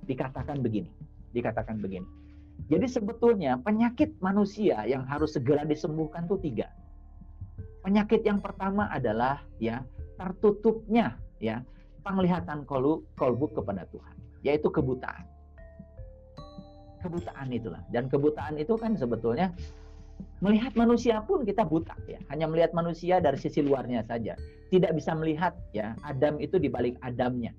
Dikatakan begini. Jadi sebetulnya penyakit manusia yang harus segera disembuhkan itu 3. Penyakit yang pertama adalah ya tertutupnya ya penglihatan kolbu kepada Tuhan, yaitu kebutaan. Kebutaan itulah. Dan kebutaan itu kan sebetulnya melihat manusia pun kita buta ya. Hanya melihat manusia dari sisi luarnya saja. Tidak bisa melihat ya Adam itu di balik Adamnya.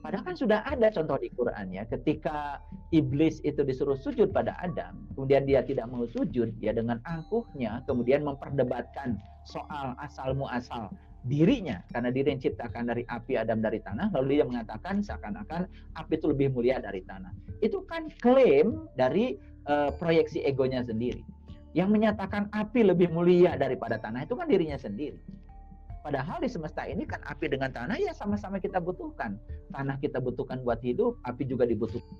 Padahal kan sudah ada contoh di Quran ya, ketika iblis itu disuruh sujud pada Adam, kemudian dia tidak mau sujud, dia dengan angkuhnya kemudian memperdebatkan soal asal muasal dirinya, karena diri yang ciptakan dari api, Adam dari tanah, lalu dia mengatakan seakan-akan api itu lebih mulia dari tanah. Itu kan klaim dari proyeksi egonya sendiri. Yang menyatakan api lebih mulia daripada tanah itu kan dirinya sendiri. Padahal di semesta ini kan api dengan tanah ya sama-sama kita butuhkan. Tanah kita butuhkan buat hidup, api juga dibutuhkan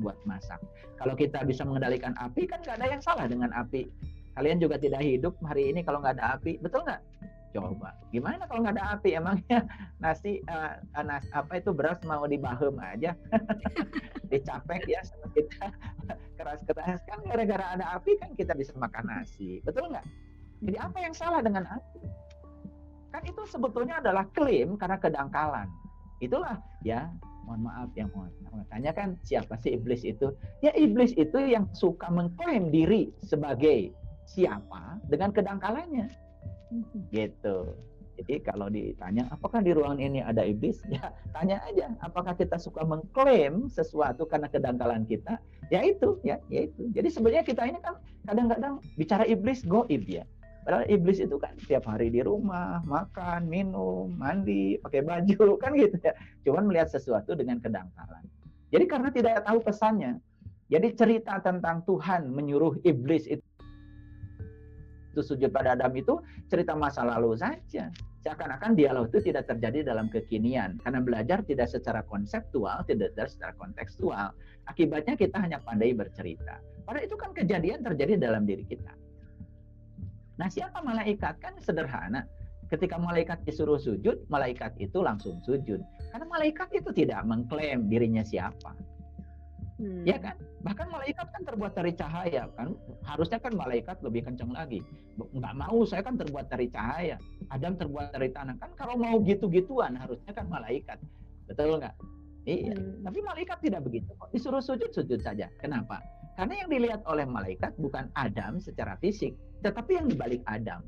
buat masak. Kalau kita bisa mengendalikan api, kan nggak ada yang salah dengan api. Kalian juga tidak hidup hari ini kalau nggak ada api, betul nggak? Coba, gimana kalau nggak ada api? Emangnya nasi apa itu beras mau dibahem aja, dicapek ya sama kita keras-keras kan gara-gara ada api kan kita bisa makan nasi, betul nggak? Jadi apa yang salah dengan api? Kan itu sebetulnya adalah klaim karena kedangkalan. Itulah ya, mohon maaf yang makanya kan siapa sih iblis itu? Ya iblis itu yang suka mengklaim diri sebagai siapa dengan kedangkalannya. Gitu. Jadi kalau ditanya apakah di ruangan ini ada iblis? Ya tanya aja, apakah kita suka mengklaim sesuatu karena kedangkalan kita? Ya itu. Jadi sebenarnya kita ini kan kadang-kadang bicara iblis goib ya. Padahal iblis itu kan tiap hari di rumah, makan, minum, mandi, pakai baju, kan gitu ya. Cuman melihat sesuatu dengan kedangkalan. Jadi karena tidak tahu pesannya. Jadi cerita tentang Tuhan menyuruh iblis itu sujud pada Adam itu cerita masa lalu saja. Seakan-akan dialog itu tidak terjadi dalam kekinian. Karena belajar tidak secara konseptual, tidak secara kontekstual. Akibatnya kita hanya pandai bercerita. Padahal itu kan kejadian terjadi dalam diri kita. Nah, siapa malaikat? Kan sederhana. Ketika malaikat disuruh sujud, malaikat itu langsung sujud. Karena malaikat itu tidak mengklaim dirinya siapa. Ya kan? Bahkan malaikat kan terbuat dari cahaya kan. Harusnya kan malaikat lebih kencang lagi. Nggak mau, saya kan terbuat dari cahaya. Adam terbuat dari tanah. Kan kalau mau gitu-gituan harusnya kan malaikat. Betul nggak? Iya. Tapi malaikat tidak begitu. Disuruh sujud, sujud saja. Kenapa? Karena yang dilihat oleh malaikat bukan Adam secara fisik, tetapi yang dibalik Adam.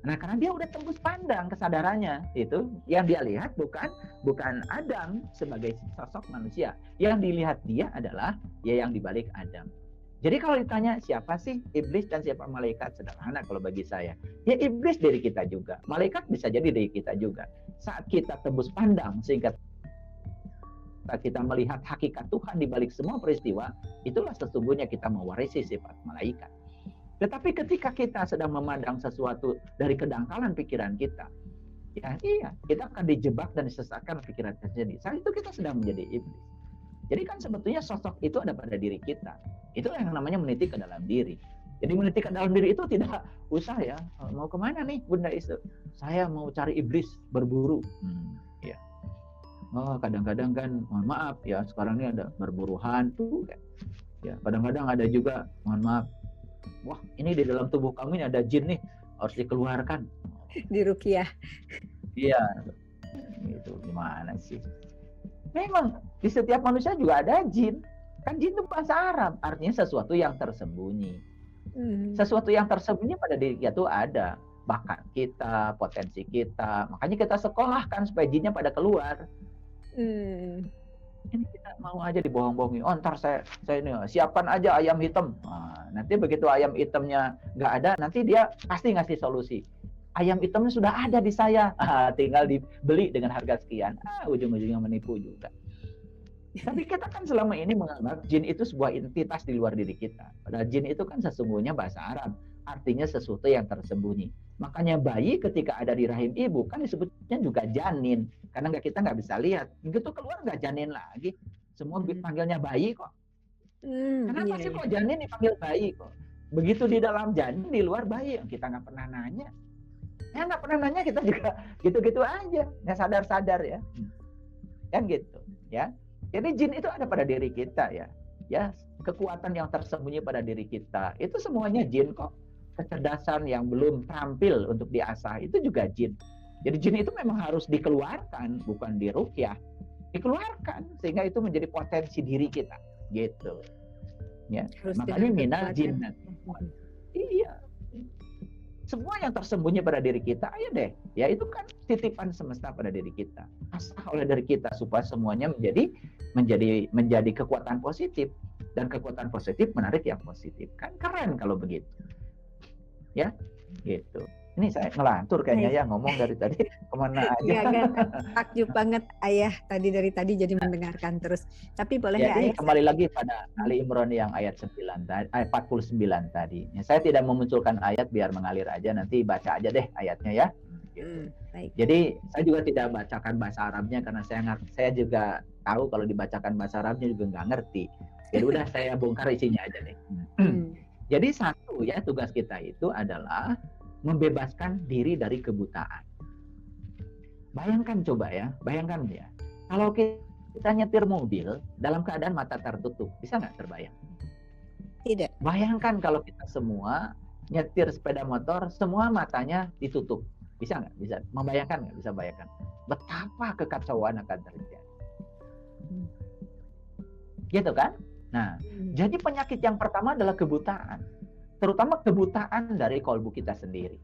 Nah, karena dia udah tembus pandang kesadarannya, itu yang dia lihat bukan Adam sebagai sosok manusia. Yang dilihat dia adalah ya yang dibalik Adam. Jadi kalau ditanya siapa sih iblis dan siapa malaikat, sederhana kalau bagi saya. Ya iblis dari kita juga, malaikat bisa jadi dari kita juga. Saat kita tembus pandang sehingga kita melihat hakikat Tuhan di balik semua peristiwa, itulah sesungguhnya kita mewarisi sifat malaikat. Tetapi ketika kita sedang memandang sesuatu dari kedangkalan pikiran kita, ya iya, kita akan dijebak dan disesatkan pikiran kita sendiri. Saat itu kita sedang menjadi iblis. Jadi kan sebetulnya sosok itu ada pada diri kita. Itulah yang namanya meniti ke dalam diri. Jadi meniti ke dalam diri itu tidak usah ya, mau kemana nih Bunda Isu? Saya mau cari iblis berburu. Ya. Oh, kadang-kadang kan, mohon maaf ya, sekarang ini ada berburu hantu. Ya, kadang-kadang ada juga, mohon maaf, wah ini di dalam tubuh kamu ini ada jin nih, harus dikeluarkan. Diruqyah. Iya, itu gimana sih? Memang di setiap manusia juga ada jin. Kan jin itu bahasa Arab, artinya sesuatu yang tersembunyi. Sesuatu yang tersembunyi pada diri kita itu ada. Bakat kita, potensi kita. Makanya kita sekolahkan supaya jinnya pada keluar. Ini kita mau aja dibohong-bohongi. Oh ntar saya ini siapkan aja ayam hitam. Nah, nanti begitu ayam hitamnya nggak ada, nanti dia pasti ngasih solusi. Ayam hitamnya sudah ada di saya, tinggal dibeli dengan harga sekian. Ujung-ujungnya menipu juga. Tapi kita kan selama ini menganggap jin itu sebuah entitas di luar diri kita. Padahal jin itu kan sesungguhnya bahasa Arab, artinya sesuatu yang tersembunyi. Makanya bayi ketika ada di rahim ibu kan disebutnya juga janin, karena kita nggak bisa lihat. Begitu keluar nggak janin lagi, semua panggilnya bayi kok. Kenapa sih kok janin dipanggil bayi kok? Begitu di dalam janin, di luar bayi, kita nggak pernah nanya. Ya nggak pernah nanya, kita juga gitu-gitu aja, nggak sadar-sadar ya, kan gitu ya. Jadi jin itu ada pada diri kita ya. Ya, kekuatan yang tersembunyi pada diri kita itu semuanya jin kok. Kecerdasan yang belum tampil untuk diasah itu juga jin. Jadi jin itu memang harus dikeluarkan, bukan diruqyah. Dikeluarkan sehingga itu menjadi potensi diri kita, gitu. Ya. Makanya minal jinnat. Iya. semua yang tersembunyi pada diri kita, ayo deh, ya itu kan titipan semesta pada diri kita. Asah oleh diri kita supaya semuanya menjadi kekuatan positif, dan kekuatan positif menarik yang positif. Kan keren kalau begitu. Ya, gitu. Ini saya ngelantur kayaknya ya, ngomong dari tadi kemana aja. Iya kan, takjub banget Ayah dari tadi jadi mendengarkan terus. Tapi boleh nggak Jadi Ayah? kembali lagi pada Ali Imran yang ayat 49 tadi. Ya, saya tidak memunculkan ayat biar mengalir aja, nanti baca aja deh ayatnya ya. Gitu. Baik. Jadi saya juga tidak bacakan bahasa Arabnya karena saya juga tahu kalau dibacakan bahasa Arabnya juga nggak ngerti. Jadi udah saya bongkar isinya aja deh. Jadi satu ya, tugas kita itu adalah membebaskan diri dari kebutaan. Bayangkan coba ya, bayangkan ya. Kalau kita nyetir mobil dalam keadaan mata tertutup, bisa nggak terbayang? Tidak. Bayangkan kalau kita semua nyetir sepeda motor, semua matanya ditutup. Bisa nggak? Bisa. Membayangkan nggak? Bisa bayangkan. Betapa kekacauan akan terjadi. Gitu kan? Nah, jadi penyakit yang pertama adalah kebutaan. Terutama kebutaan dari kolbu kita sendiri.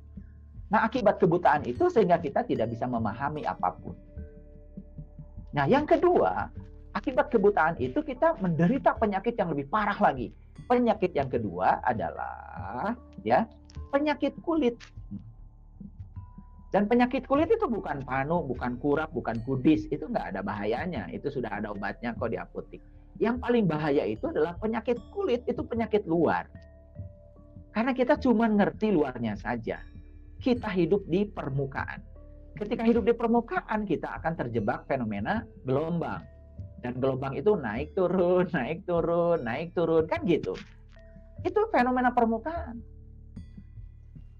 Nah, akibat kebutaan itu sehingga kita tidak bisa memahami apapun. Nah, yang kedua, akibat kebutaan itu kita menderita penyakit yang lebih parah lagi. Penyakit yang kedua adalah ya, penyakit kulit. Dan penyakit kulit itu bukan panu, bukan kurap, bukan kudis, itu nggak ada bahayanya. Itu sudah ada obatnya kok di apotek. Yang paling bahaya itu adalah penyakit kulit, itu penyakit luar. Karena kita cuma ngerti luarnya saja. Kita hidup di permukaan. Ketika hidup di permukaan, kita akan terjebak fenomena gelombang. Dan gelombang itu naik turun, naik turun, naik turun. Kan gitu. Itu fenomena permukaan.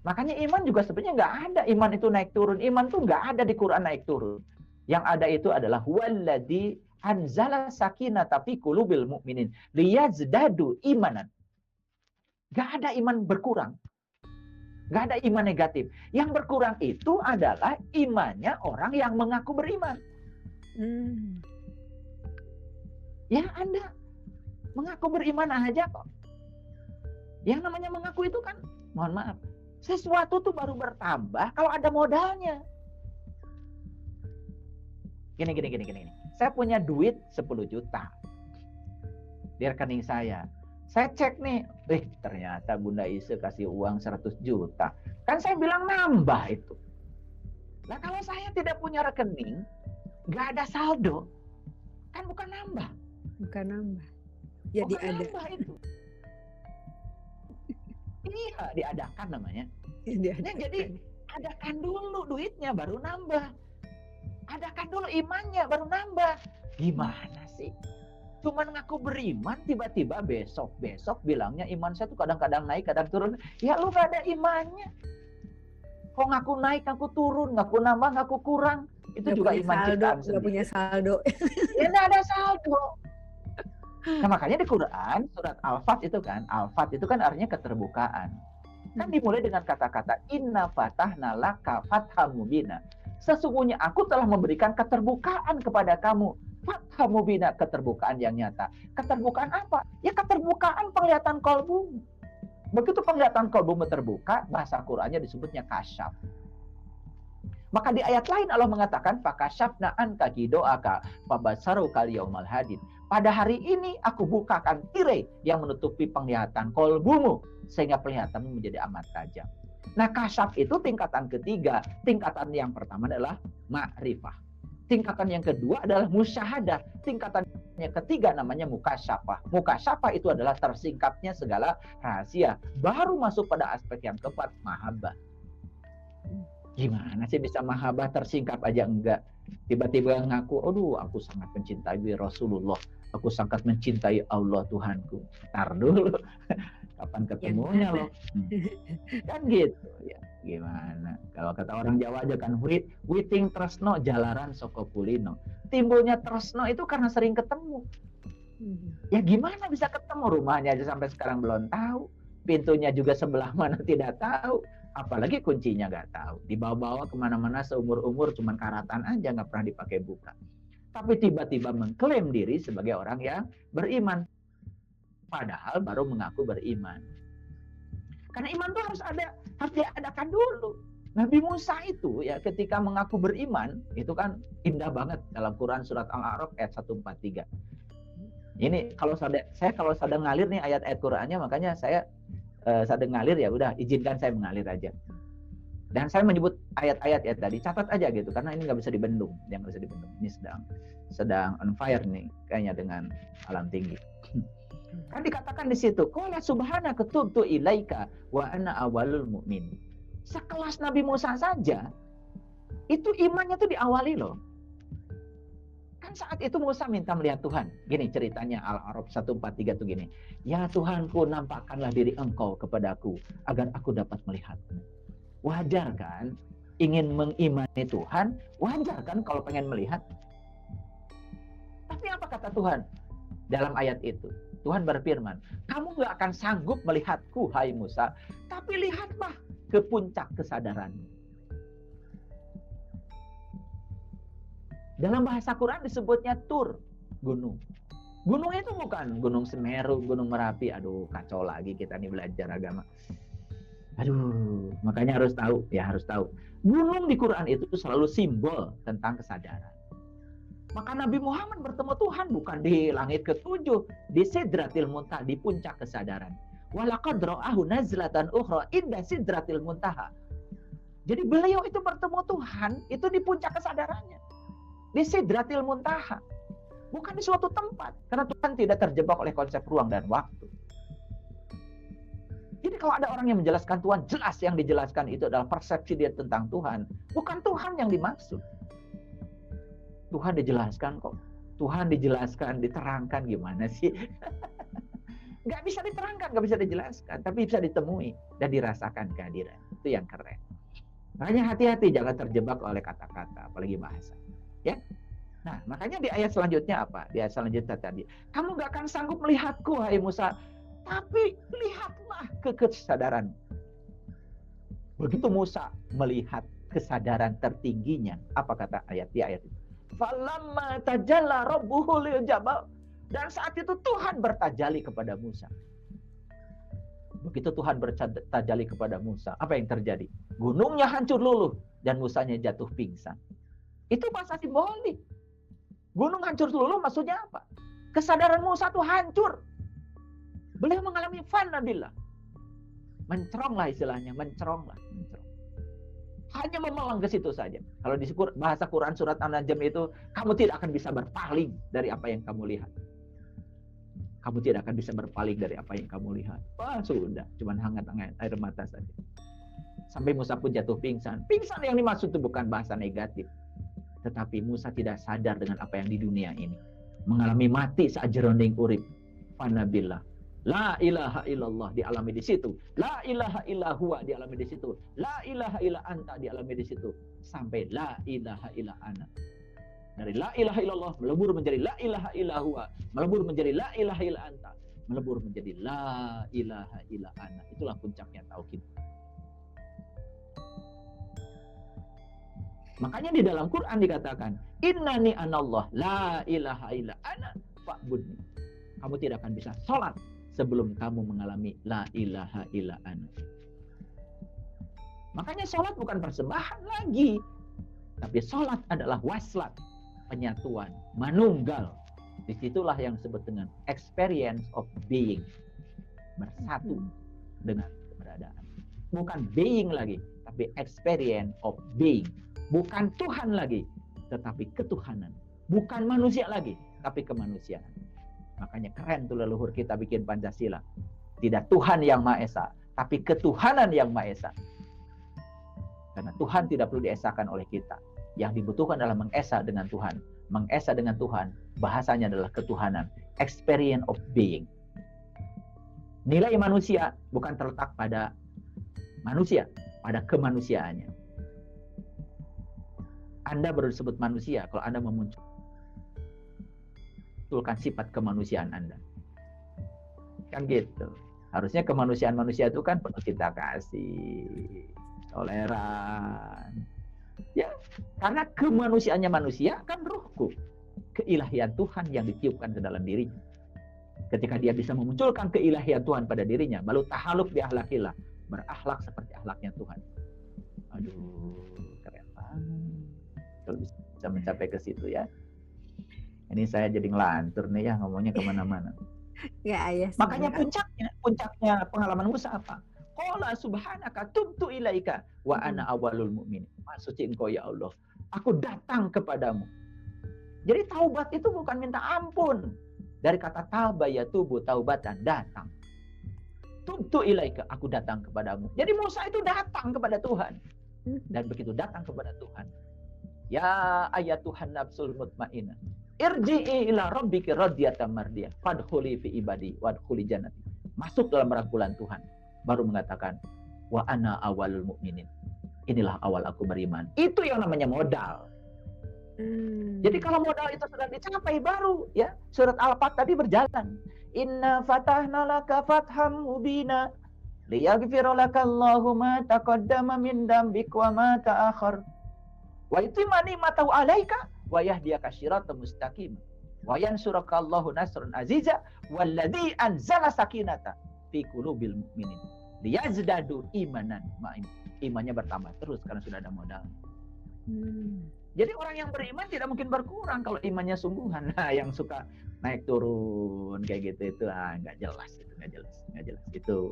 Makanya iman juga sebenarnya nggak ada. Iman itu naik turun. Iman tuh nggak ada di Quran naik turun. Yang ada itu adalah huwaladzi anzala sakinata fi qulubil mu'minin liyazdadu imanan. Gak ada iman berkurang. Gak ada iman negatif. Yang berkurang itu adalah imannya orang yang mengaku beriman. Ya Anda mengaku beriman aja kok. Yang namanya mengaku itu kan, mohon maaf, sesuatu tuh baru bertambah kalau ada modalnya. Gini. Saya punya duit 10 juta di rekening saya. Saya cek nih, ternyata Bunda Ise kasih uang 100 juta. Kan saya bilang nambah itu. Nah kalau saya tidak punya rekening, nggak ada saldo, kan bukan nambah. Bukan nambah. Jadi bukan ada. Nambah itu. Iya, diadakan namanya. Diadakan. Jadi adakan dulu duitnya baru nambah. Adakan dulu imannya baru nambah. Gimana sih? Cuman ngaku beriman, tiba-tiba besok bilangnya iman saya tuh kadang-kadang naik, kadang turun. Ya lu gak ada imannya. Kok ngaku naik, ngaku turun, ngaku nambah, ngaku kurang. Itu gak juga iman ciptaan sendiri. Gak punya saldo. Ya gak ada saldo. Nah makanya di Quran, surat Al-Fat itu kan artinya keterbukaan. Kan dimulai dengan kata-kata inna fatahna laka fatham mubina. Sesungguhnya aku telah memberikan keterbukaan kepada kamu. Fatham mubina, keterbukaan yang nyata. Keterbukaan apa? Ya keterbukaan penglihatan kolbu. Begitu penglihatan kolbu terbuka, bahasa Qur'annya disebutnya kasyaf. Maka di ayat lain Allah mengatakan fakasyafna anka gidoaka fabasaru kal yaumal hadid. Pada hari ini aku bukakan tirai yang menutupi penglihatan kolbumu sehingga penglihatanmu menjadi amat tajam. Nah, kasyaf itu tingkatan ketiga. Tingkatan yang pertama adalah ma'rifah. Tingkatan yang kedua adalah musyahadah. Tingkatan yang ketiga namanya mukasyafah. Mukasyafah itu adalah tersingkapnya segala rahasia. Baru masuk pada aspek yang keempat, mahabbah. Gimana sih bisa mahabbah tersingkap aja enggak? Tiba-tiba ngaku, aduh aku sangat mencintai Rasulullah. Aku sangat mencintai Allah Tuhanku. Ntar dulu. Kapan ketemunya loh? Kan gitu ya. Gimana? Kalau kata orang Jawa aja kan, witing tresno jalaran soko kulino. Timbulnya tresno itu karena sering ketemu. Ya gimana bisa ketemu? Rumahnya aja sampai sekarang belum tahu. Pintunya juga sebelah mana tidak tahu. Apalagi kuncinya nggak tahu. Dibawa-bawa kemana-mana seumur-umur cuman karatan aja, nggak pernah dipakai buka. Tapi tiba-tiba mengklaim diri sebagai orang yang beriman. Padahal baru mengaku beriman. Karena iman itu harus diadakan dulu. Nabi Musa itu ya ketika mengaku beriman, itu kan indah banget dalam Quran surat Al-A'raf ayat 143. Ini kalau sedang ngalir nih ayat-ayat Qurannya, makanya saya sedang ngalir ya udah izinkan saya mengalir aja. Dan saya menyebut ayat-ayat ya tadi, catat aja gitu karena ini nggak bisa dibendung, yang nggak bisa dibendung. Ini sedang on fire nih kayaknya dengan alam tinggi. Kan dikatakan di situ, qala subhanaka tubtu ilaika wa ana awwalul mu'min. Sekelas Nabi Musa saja itu imannya tuh diawali loh. Kan saat itu Musa minta melihat Tuhan. Gini ceritanya Al-A'raf 143 tuh gini. Ya Tuhanku, nampakkanlah diri Engkau kepadaku agar aku dapat melihatmu. Wajar kan? Ingin mengimani Tuhan, wajar kan kalau pengen melihat. Tapi apa kata Tuhan dalam ayat itu? Tuhan berfirman, kamu gak akan sanggup melihatku, hai Musa, tapi lihatlah ke puncak kesadaranmu. Dalam bahasa Quran disebutnya Tur, gunung. Gunung itu bukan Gunung Semeru, Gunung Merapi. Aduh, kacau lagi kita nih belajar agama. Aduh, makanya harus tahu. Gunung di Quran itu selalu simbol tentang kesadaran. Maka Nabi Muhammad bertemu Tuhan bukan di langit ketujuh, di Sidratil Muntaha, di puncak kesadaran. Walaqad ra'ahu nazlatan ukhra inda Sidratil Muntaha. Jadi beliau itu bertemu Tuhan itu di puncak kesadarannya, di Sidratil Muntaha, bukan di suatu tempat, karena Tuhan tidak terjebak oleh konsep ruang dan waktu. Jadi kalau ada orang yang menjelaskan Tuhan, jelas yang dijelaskan itu adalah persepsi dia tentang Tuhan, bukan Tuhan yang dimaksud. Tuhan dijelaskan kok. Tuhan dijelaskan, diterangkan gimana sih? Nggak bisa diterangkan, nggak bisa dijelaskan, tapi bisa ditemui dan dirasakan kehadiran. Itu yang keren. Makanya hati-hati jangan terjebak oleh kata-kata, apalagi bahasa. Ya. Nah, makanya di ayat selanjutnya apa? Di ayat selanjutnya tadi, kamu nggak akan sanggup melihatku, hai Musa, tapi lihatlah ke kesadaran. Begitu Musa melihat kesadaran tertingginya, apa kata ayat di ayat itu? Falamma tajalla rabbuhu lil jabal. Dan saat itu Tuhan bertajali kepada Musa. Begitu Tuhan bertajali kepada Musa, apa yang terjadi? Gunungnya hancur luluh dan Musanya jatuh pingsan. Itu bahasa simbolik. Gunung hancur luluh maksudnya apa? Kesadaran Musa itu hancur. Beliau mengalami fanabillah. Menceronglah istilahnya, menceronglah. Hanya memelang ke situ saja. Kalau di bahasa Quran surat An-Najm itu, kamu tidak akan bisa berpaling dari apa yang kamu lihat. Kamu tidak akan bisa berpaling dari apa yang kamu lihat. Wah, sudah, cuma hangat-hangat air mata saja. Sampai Musa pun jatuh pingsan. Pingsan yang dimaksud itu bukan bahasa negatif. Tetapi Musa tidak sadar dengan apa yang di dunia ini. Mengalami mati saat jeronding urip. Fanabillah. La ilaha illallah dialami di situ. La ilaha illa huwa dialami di situ. La ilaha illa anta dialami di situ. Sampai la ilaha illa ana. Dari la ilaha illallah melebur menjadi la ilaha illa huwa, melebur menjadi la ilaha illa anta, melebur menjadi la ilaha illa ana. Itulah puncaknya tauhid. Makanya di dalam Quran dikatakan, innani anallah la ilaha illa ana fa'budni. Kamu tidak akan bisa sholat sebelum kamu mengalami la ilaha illa ana. Makanya sholat bukan persembahan lagi, tapi sholat adalah waslat, penyatuan, manunggal. Disitulah yang disebut dengan experience of being, bersatu dengan keberadaan. Bukan being lagi, tapi experience of being. Bukan Tuhan lagi, tetapi ketuhanan. Bukan manusia lagi, tapi kemanusiaan. Makanya keren tuh leluhur kita bikin Pancasila. Tidak Tuhan yang Maha Esa, tapi ketuhanan yang Maha Esa. Karena Tuhan tidak perlu diesakan oleh kita. Yang dibutuhkan adalah mengesa dengan Tuhan. Mengesa dengan Tuhan, bahasanya adalah ketuhanan. Experience of being. Nilai manusia bukan terletak pada manusia, pada kemanusiaannya. Anda baru disebut manusia kalau Anda memunculkan sifat kemanusiaan Anda. Kan gitu. Harusnya kemanusiaan manusia itu kan penuh cinta kasih, toleran. Ya, karena kemanusiaannya manusia kan ruhku, keilahian Tuhan yang ditiupkan ke dalam dirinya. Ketika dia bisa memunculkan keilahian Tuhan pada dirinya, baru tahaluk bi akhlakillah, berakhlak seperti akhlaknya Tuhan. Aduh, keren banget. Kalau bisa mencapai ke situ ya. Ini saya jadi ngelantur nih ya, ngomongnya kemana-mana. Ya ayah. Makanya puncaknya pengalaman Musa apa? Qala subhanaka tubtu ilaika wa ana awwalul mu'minin. Maha suci Engkau ya Allah, aku datang kepadamu. Jadi taubat itu bukan minta ampun. Dari kata taba ya tubuh, taubatan, datang. Tubtu ilaika, aku datang kepadamu. Jadi Musa itu datang kepada Tuhan. Dan begitu datang kepada Tuhan, ya ayat Tuhan nafsul mutmainnah, irji'i ila rabbiki radiyatan mardiyah, fadkhuli fi ibadi wadkhuli jannati. Masuk dalam rangkulan Tuhan, baru mengatakan wa ana awalul mu'minin. Inilah awal aku beriman. Itu yang namanya modal. Jadi kalau modal itu sudah dicapai, baru ya surat Al-Fat tadi berjalan. Inna fatahna laka fatham mubina liyaghfira laka Allahu ma taqaddama min dambik wa ma ta'akhir wa yutimma ni'matahu 'alaika wa yahdiyaka siratan mustaqim wa yansuraka Allahu nasran aziza walladzi anzala sakinata fi qulubil mu'minin liyazdadu imanan. Imannya bertambah terus karena sudah ada modal. Jadi orang yang beriman tidak mungkin berkurang kalau imannya sungguhan. Nah, yang suka naik turun kayak gitu itu nggak jelas, itu nggak jelas itu.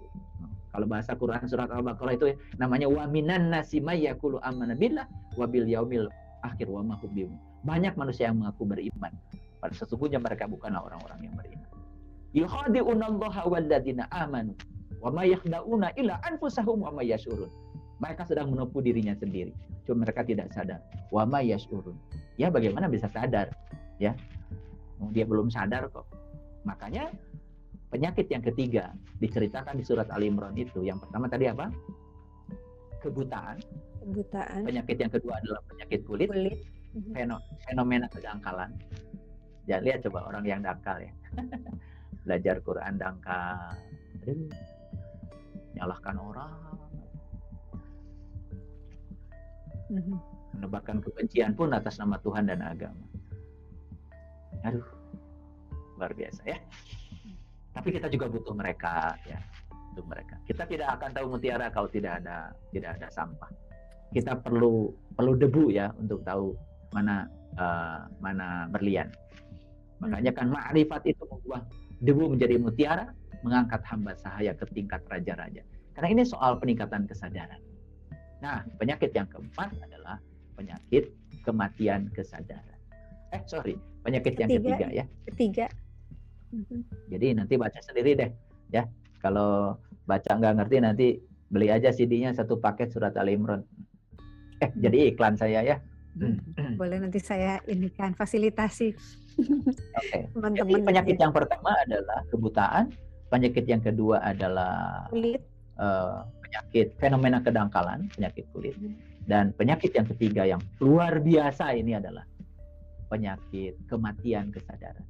Kalau bahasa Quran surat Al-Baqarah itu namanya wa minan nasi may yaqulu amanna billah wa bil yaumil akhir wa ma hum bimu'minin. Banyak manusia yang mengaku beriman, pada sesungguhnya mereka bukanlah orang-orang yang beriman. Yukhadi'unallaha walladzina amanu wa ma yakhda'una illa anfusahum wa ma yash'urun. Mereka sedang menipu dirinya sendiri, cuma mereka tidak sadar. Wa ma yash'urun. Ya bagaimana bisa sadar? Ya, dia belum sadar kok. Makanya penyakit yang ketiga diceritakan di surat Ali Imran itu. Yang pertama tadi apa? Kebutaan. Penyakit yang kedua adalah penyakit kulit. Fenomena kedangkalan. Ya, lihat coba orang yang dangkal ya. Belajar Quran dangkal. Aduh, nyalahkan orang. Menebarkan kebencian pun atas nama Tuhan dan agama. Aduh, luar biasa ya. Tapi kita juga butuh mereka ya, butuh mereka. Kita tidak akan tahu mutiara kalau tidak ada sampah. Kita perlu debu ya untuk tahu mana berlian. Makanya kan ma'rifat itu mengubah debu menjadi mutiara, mengangkat hamba sahaya ke tingkat raja-raja. Karena ini soal peningkatan kesadaran. Nah, penyakit yang keempat adalah penyakit kematian kesadaran. Penyakit yang ketiga ya. Jadi nanti baca sendiri deh ya. Kalau baca nggak ngerti nanti beli aja CD-nya satu paket surat Al Imran. Jadi iklan saya ya. Boleh nanti saya indikan fasilitasi. Oke. Jadi penyakit yang pertama adalah kebutaan, penyakit yang kedua adalah kulit. Penyakit fenomena kedangkalan, penyakit kulit, dan penyakit yang ketiga yang luar biasa ini adalah penyakit kematian kesadaran.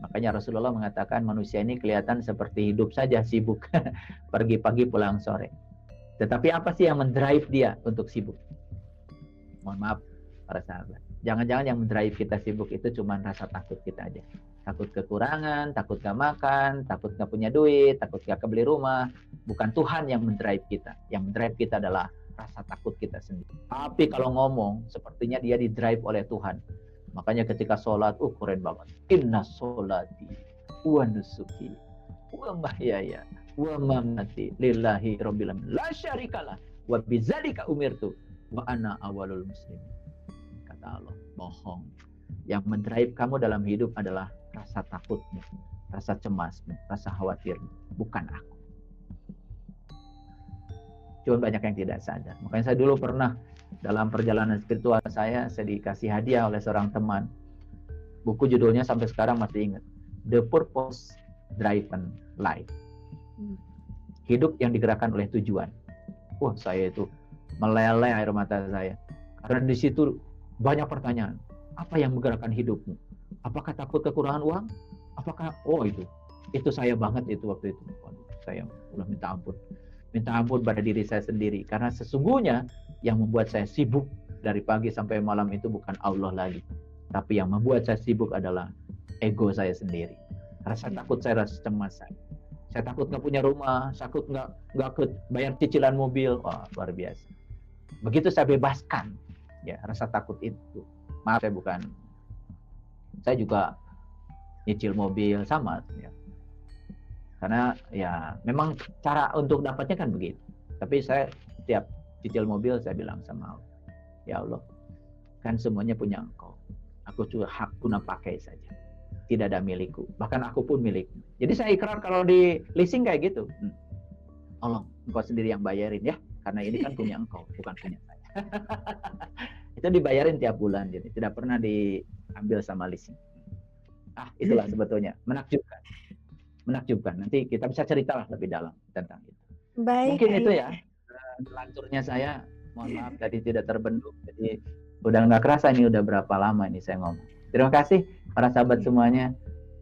Makanya Rasulullah mengatakan manusia ini kelihatan seperti hidup saja, sibuk pergi pagi pulang sore. Tetapi apa sih yang mendrive dia untuk sibuk? Mohon maaf para sahabat, jangan-jangan yang mendrive kita sibuk itu cuma rasa takut kita aja. Takut kekurangan, takut gak makan, takut gak punya duit, takut gak kebeli rumah. Bukan Tuhan yang mendrive kita. Yang mendrive kita adalah rasa takut kita sendiri. Tapi kalau ngomong, sepertinya dia didrive oleh Tuhan. Makanya ketika sholat, keren banget. Inna sholati wa nusuki wa mahyaya wa mamati lillahi rabbil alamin la syarikalah wa bidzalika umirtu wa ana awwalul muslimin. Kata Allah, bohong. Yang mendrive kamu dalam hidup adalah rasa takutmu, rasa cemasmu, rasa khawatirmu, bukan aku. Cuma banyak yang tidak sadar. Makanya saya dulu pernah dalam perjalanan spiritual saya dikasih hadiah oleh seorang teman. Buku judulnya sampai sekarang masih ingat. The Purpose Driven Life. Hidup yang digerakkan oleh tujuan. Wah, saya itu meleleh air mata saya. Karena di situ banyak pertanyaan. Apa yang menggerakkan hidupmu? Apakah takut kekurangan uang? Apakah itu saya banget itu waktu itu. Saya udah minta ampun pada diri saya sendiri, karena sesungguhnya yang membuat saya sibuk dari pagi sampai malam itu bukan Allah lagi, tapi yang membuat saya sibuk adalah ego saya sendiri. Rasa takut saya, rasa cemas saya Saya takut nggak punya rumah, takut nggak bayar cicilan mobil. Wah, luar biasa. Begitu saya bebaskan ya rasa takut itu. Maaf, saya juga nyicil mobil sama ya. Karena ya memang cara untuk dapatnya kan begitu. Tapi saya setiap cicil mobil saya bilang sama Allah, ya Allah, kan semuanya punya Engkau. Aku cuma hak guna pakai saja. Tidak ada milikku. Bahkan aku pun milik. Jadi saya ikrar kalau di leasing kayak gitu. Tolong Engkau sendiri yang bayarin ya. Karena ini kan punya Engkau, bukan punya saya. Itu dibayarin tiap bulan. Jadi tidak pernah diambil sama leasing. Itulah sebetulnya. Menakjubkan. Nanti kita bisa ceritalah lebih dalam tentang itu. Baik, mungkin itu ya. Lanturnya saya. Mohon maaf tadi tidak terbendung. Jadi udah nggak kerasa ini udah berapa lama ini saya ngomong. Terima kasih para sahabat semuanya.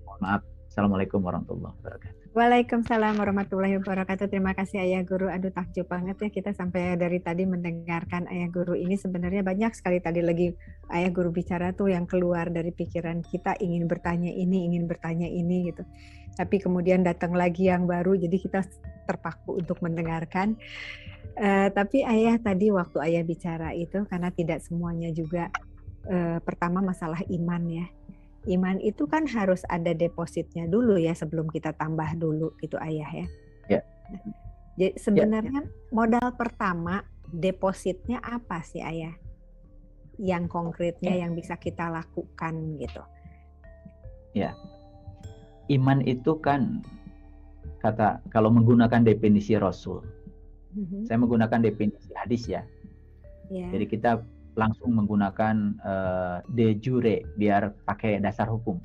Mohon maaf. Assalamualaikum warahmatullahi wabarakatuh. Waalaikumsalam warahmatullahi wabarakatuh. Terima kasih Ayah Guru. Aduh, takjub banget ya kita sampai dari tadi mendengarkan Ayah Guru ini. Sebenarnya banyak sekali tadi lagi Ayah Guru bicara tuh yang keluar dari pikiran kita, ingin bertanya ini gitu. Tapi kemudian datang lagi yang baru, jadi kita terpaku untuk mendengarkan. Tapi Ayah tadi waktu Ayah bicara itu, karena tidak semuanya juga pertama masalah iman ya. Iman itu kan harus ada depositnya dulu ya sebelum kita tambah dulu gitu Ayah ya. Ya. Jadi sebenarnya modal pertama depositnya apa sih Ayah? Yang konkretnya yang bisa kita lakukan gitu. Ya. Iman itu kan kalau menggunakan definisi Rasul. Saya menggunakan definisi hadis ya. Jadi kita langsung menggunakan de jure biar pakai dasar hukum.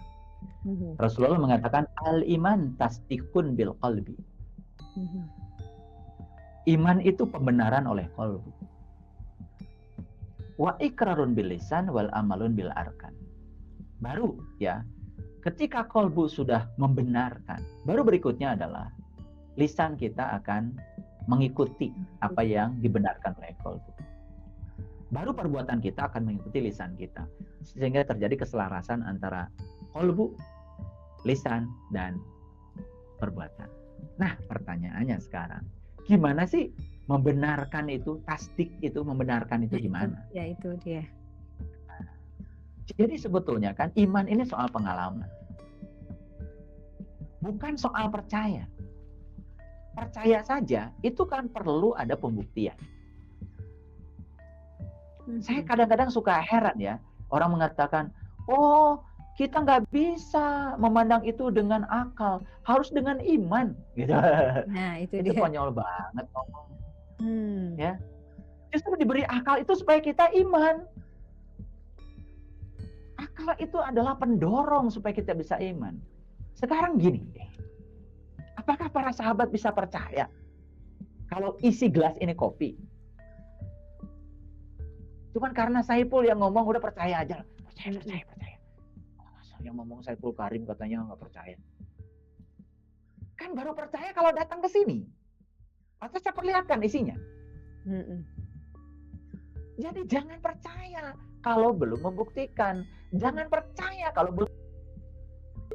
Rasulullah mengatakan al-iman tasdiqun bil qalbi. Iman itu pembenaran oleh qalbu. Wa ikrarun bil lisan wal amalun bil arkan. Baru ya, ketika qalbu sudah membenarkan, baru berikutnya adalah lisan kita akan mengikuti apa yang dibenarkan oleh qalbu. Baru perbuatan kita akan mengikuti lisan kita. Sehingga terjadi keselarasan antara qalbu, lisan, dan perbuatan. Nah, pertanyaannya sekarang, gimana sih membenarkan itu, tasdik itu, membenarkan itu gimana? Ya itu dia. Jadi sebetulnya kan iman ini soal pengalaman. Bukan soal percaya. Percaya saja, itu kan perlu ada pembuktian. Saya kadang-kadang suka heran ya, orang mengatakan, oh kita nggak bisa memandang itu dengan akal, harus dengan iman. Gitu. Nah itu dia. Konyol banget ngomong. Ya, justru diberi akal itu supaya kita iman. Akal itu adalah pendorong supaya kita bisa iman. Sekarang gini deh, apakah para sahabat bisa percaya kalau isi gelas ini kopi? Cuman karena Saiful yang ngomong udah percaya aja. Percaya. Yang ngomong Saiful Karim katanya nggak percaya. Kan baru percaya kalau datang ke sini. Atau saya perlihatkan isinya. Jadi jangan percaya kalau belum membuktikan. Jangan percaya kalau belum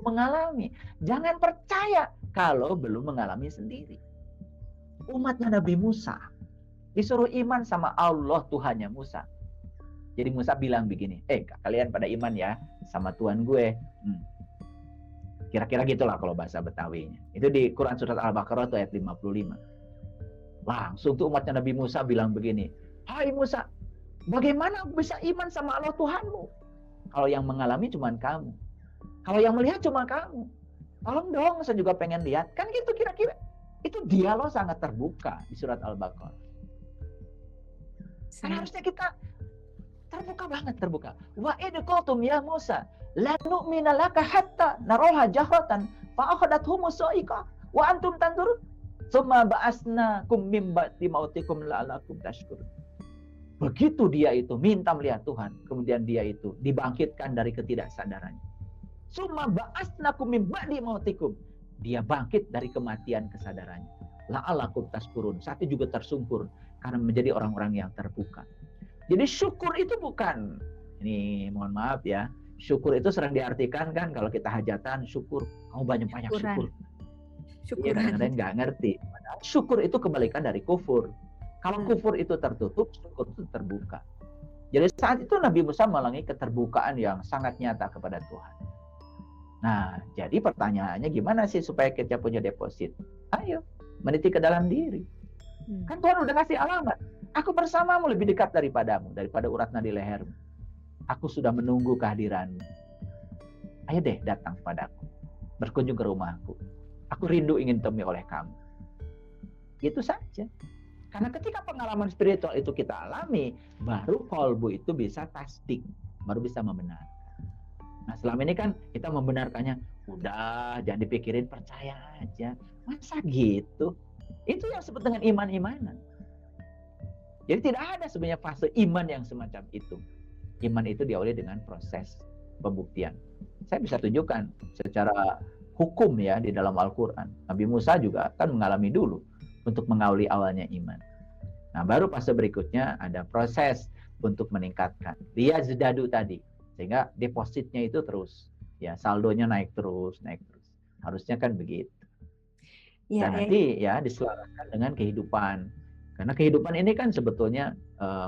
mengalami. Jangan percaya kalau belum mengalami sendiri. Umatnya Nabi Musa disuruh iman sama Allah Tuhannya Musa. Jadi Musa bilang begini, kalian pada iman ya sama Tuhan gue. Kira-kira gitulah kalau bahasa Betawinya. Itu di Quran Surat Al-Baqarah itu ayat 55. Langsung tuh umatnya Nabi Musa bilang begini, hai Musa, bagaimana aku bisa iman sama Allah Tuhanmu? Kalau yang mengalami cuma kamu. Kalau yang melihat cuma kamu. Tolong dong, saya juga pengen lihat. Kan gitu kira-kira. Itu dialog sangat terbuka di Surat Al-Baqarah. Karena harusnya kita terbuka. Wa id qultum ya Musa la nu'mina laka hatta naroha jahratan fa akhadathum sa'iqah wa antum tanzurun tsumma ba'asnakum min ba'di mautikum la'allakum tashkurun. Begitu dia itu minta melihat Tuhan, kemudian dia itu dibangkitkan dari ketidaksadarannya. Tsumma ba'asnakum min ba'di mautikum. Dia bangkit dari kematian kesadarannya. La'allakum tashkurun. Saat itu juga tersungkur karena menjadi orang-orang yang terbuka. Jadi syukur itu bukan, ini mohon maaf ya, syukur itu sering diartikan kan kalau kita hajatan syukur, kamu banyak syukur. Iya, syukuran. kadang-kadang nggak ngerti. Padahal syukur itu kebalikan dari kufur. Kalau kufur itu tertutup, syukur itu terbuka. Jadi saat itu Nabi Musa mengalami keterbukaan yang sangat nyata kepada Tuhan. Nah, jadi pertanyaannya gimana sih supaya kita punya deposit? Ayo, meniti ke dalam diri. Kan Tuhan udah kasih alamat. Aku bersamamu lebih dekat daripadamu, daripada urat nadi lehermu. Aku sudah menunggu kehadiranmu. Ayo deh datang padaku. Berkunjung ke rumahku. Aku rindu ingin temui oleh kamu. Itu saja. Karena ketika pengalaman spiritual itu kita alami, baru kolbu itu bisa tasdik, baru bisa membenarkan. Nah, selama ini kan kita membenarkannya, udah jangan dipikirin, percaya aja. Masa gitu? Itu yang disebut dengan iman-imanan. Jadi tidak ada sebenarnya fase iman yang semacam itu. Iman itu diawali dengan proses pembuktian. Saya bisa tunjukkan secara hukum ya di dalam Al-Quran. Nabi Musa juga kan mengalami dulu untuk mengawali awalnya iman. Nah, baru fase berikutnya ada proses untuk meningkatkan. Dia zedadu tadi. Sehingga depositnya itu terus. Ya, saldonya naik terus. Harusnya kan begitu. Dan nanti ya diselaraskan dengan kehidupan. Karena kehidupan ini kan sebetulnya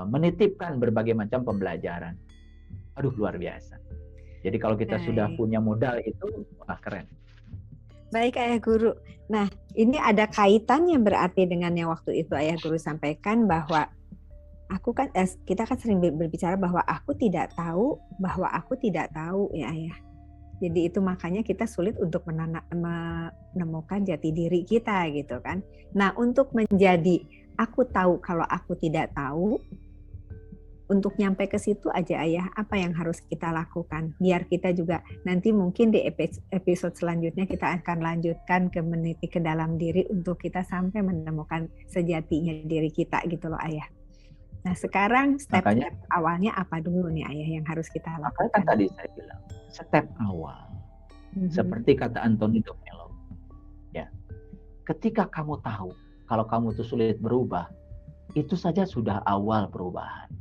menitipkan berbagai macam pembelajaran. Aduh, luar biasa. Jadi kalau kita sudah punya modal itu, wah keren. Baik Ayah Guru. Nah, ini ada kaitannya berarti dengan yang waktu itu Ayah Guru sampaikan bahwa kita kan sering berbicara bahwa aku tidak tahu bahwa aku tidak tahu ya Ayah. Jadi itu makanya kita sulit untuk menemukan jati diri kita gitu kan. Nah, untuk menjadi aku tahu kalau aku tidak tahu, untuk nyampe ke situ aja Ayah, apa yang harus kita lakukan? Biar kita juga nanti mungkin di episode selanjutnya kita akan lanjutkan ke meniti ke dalam diri untuk kita sampai menemukan sejatinya diri kita gitu loh Ayah. Nah, sekarang step-step awalnya apa dulu nih Ayah yang harus kita lakukan? Makanya kan tadi saya bilang, step awal. Seperti kata Anthony DeMello. Ya. Ketika kamu tahu kalau kamu itu sulit berubah, itu saja sudah awal perubahan.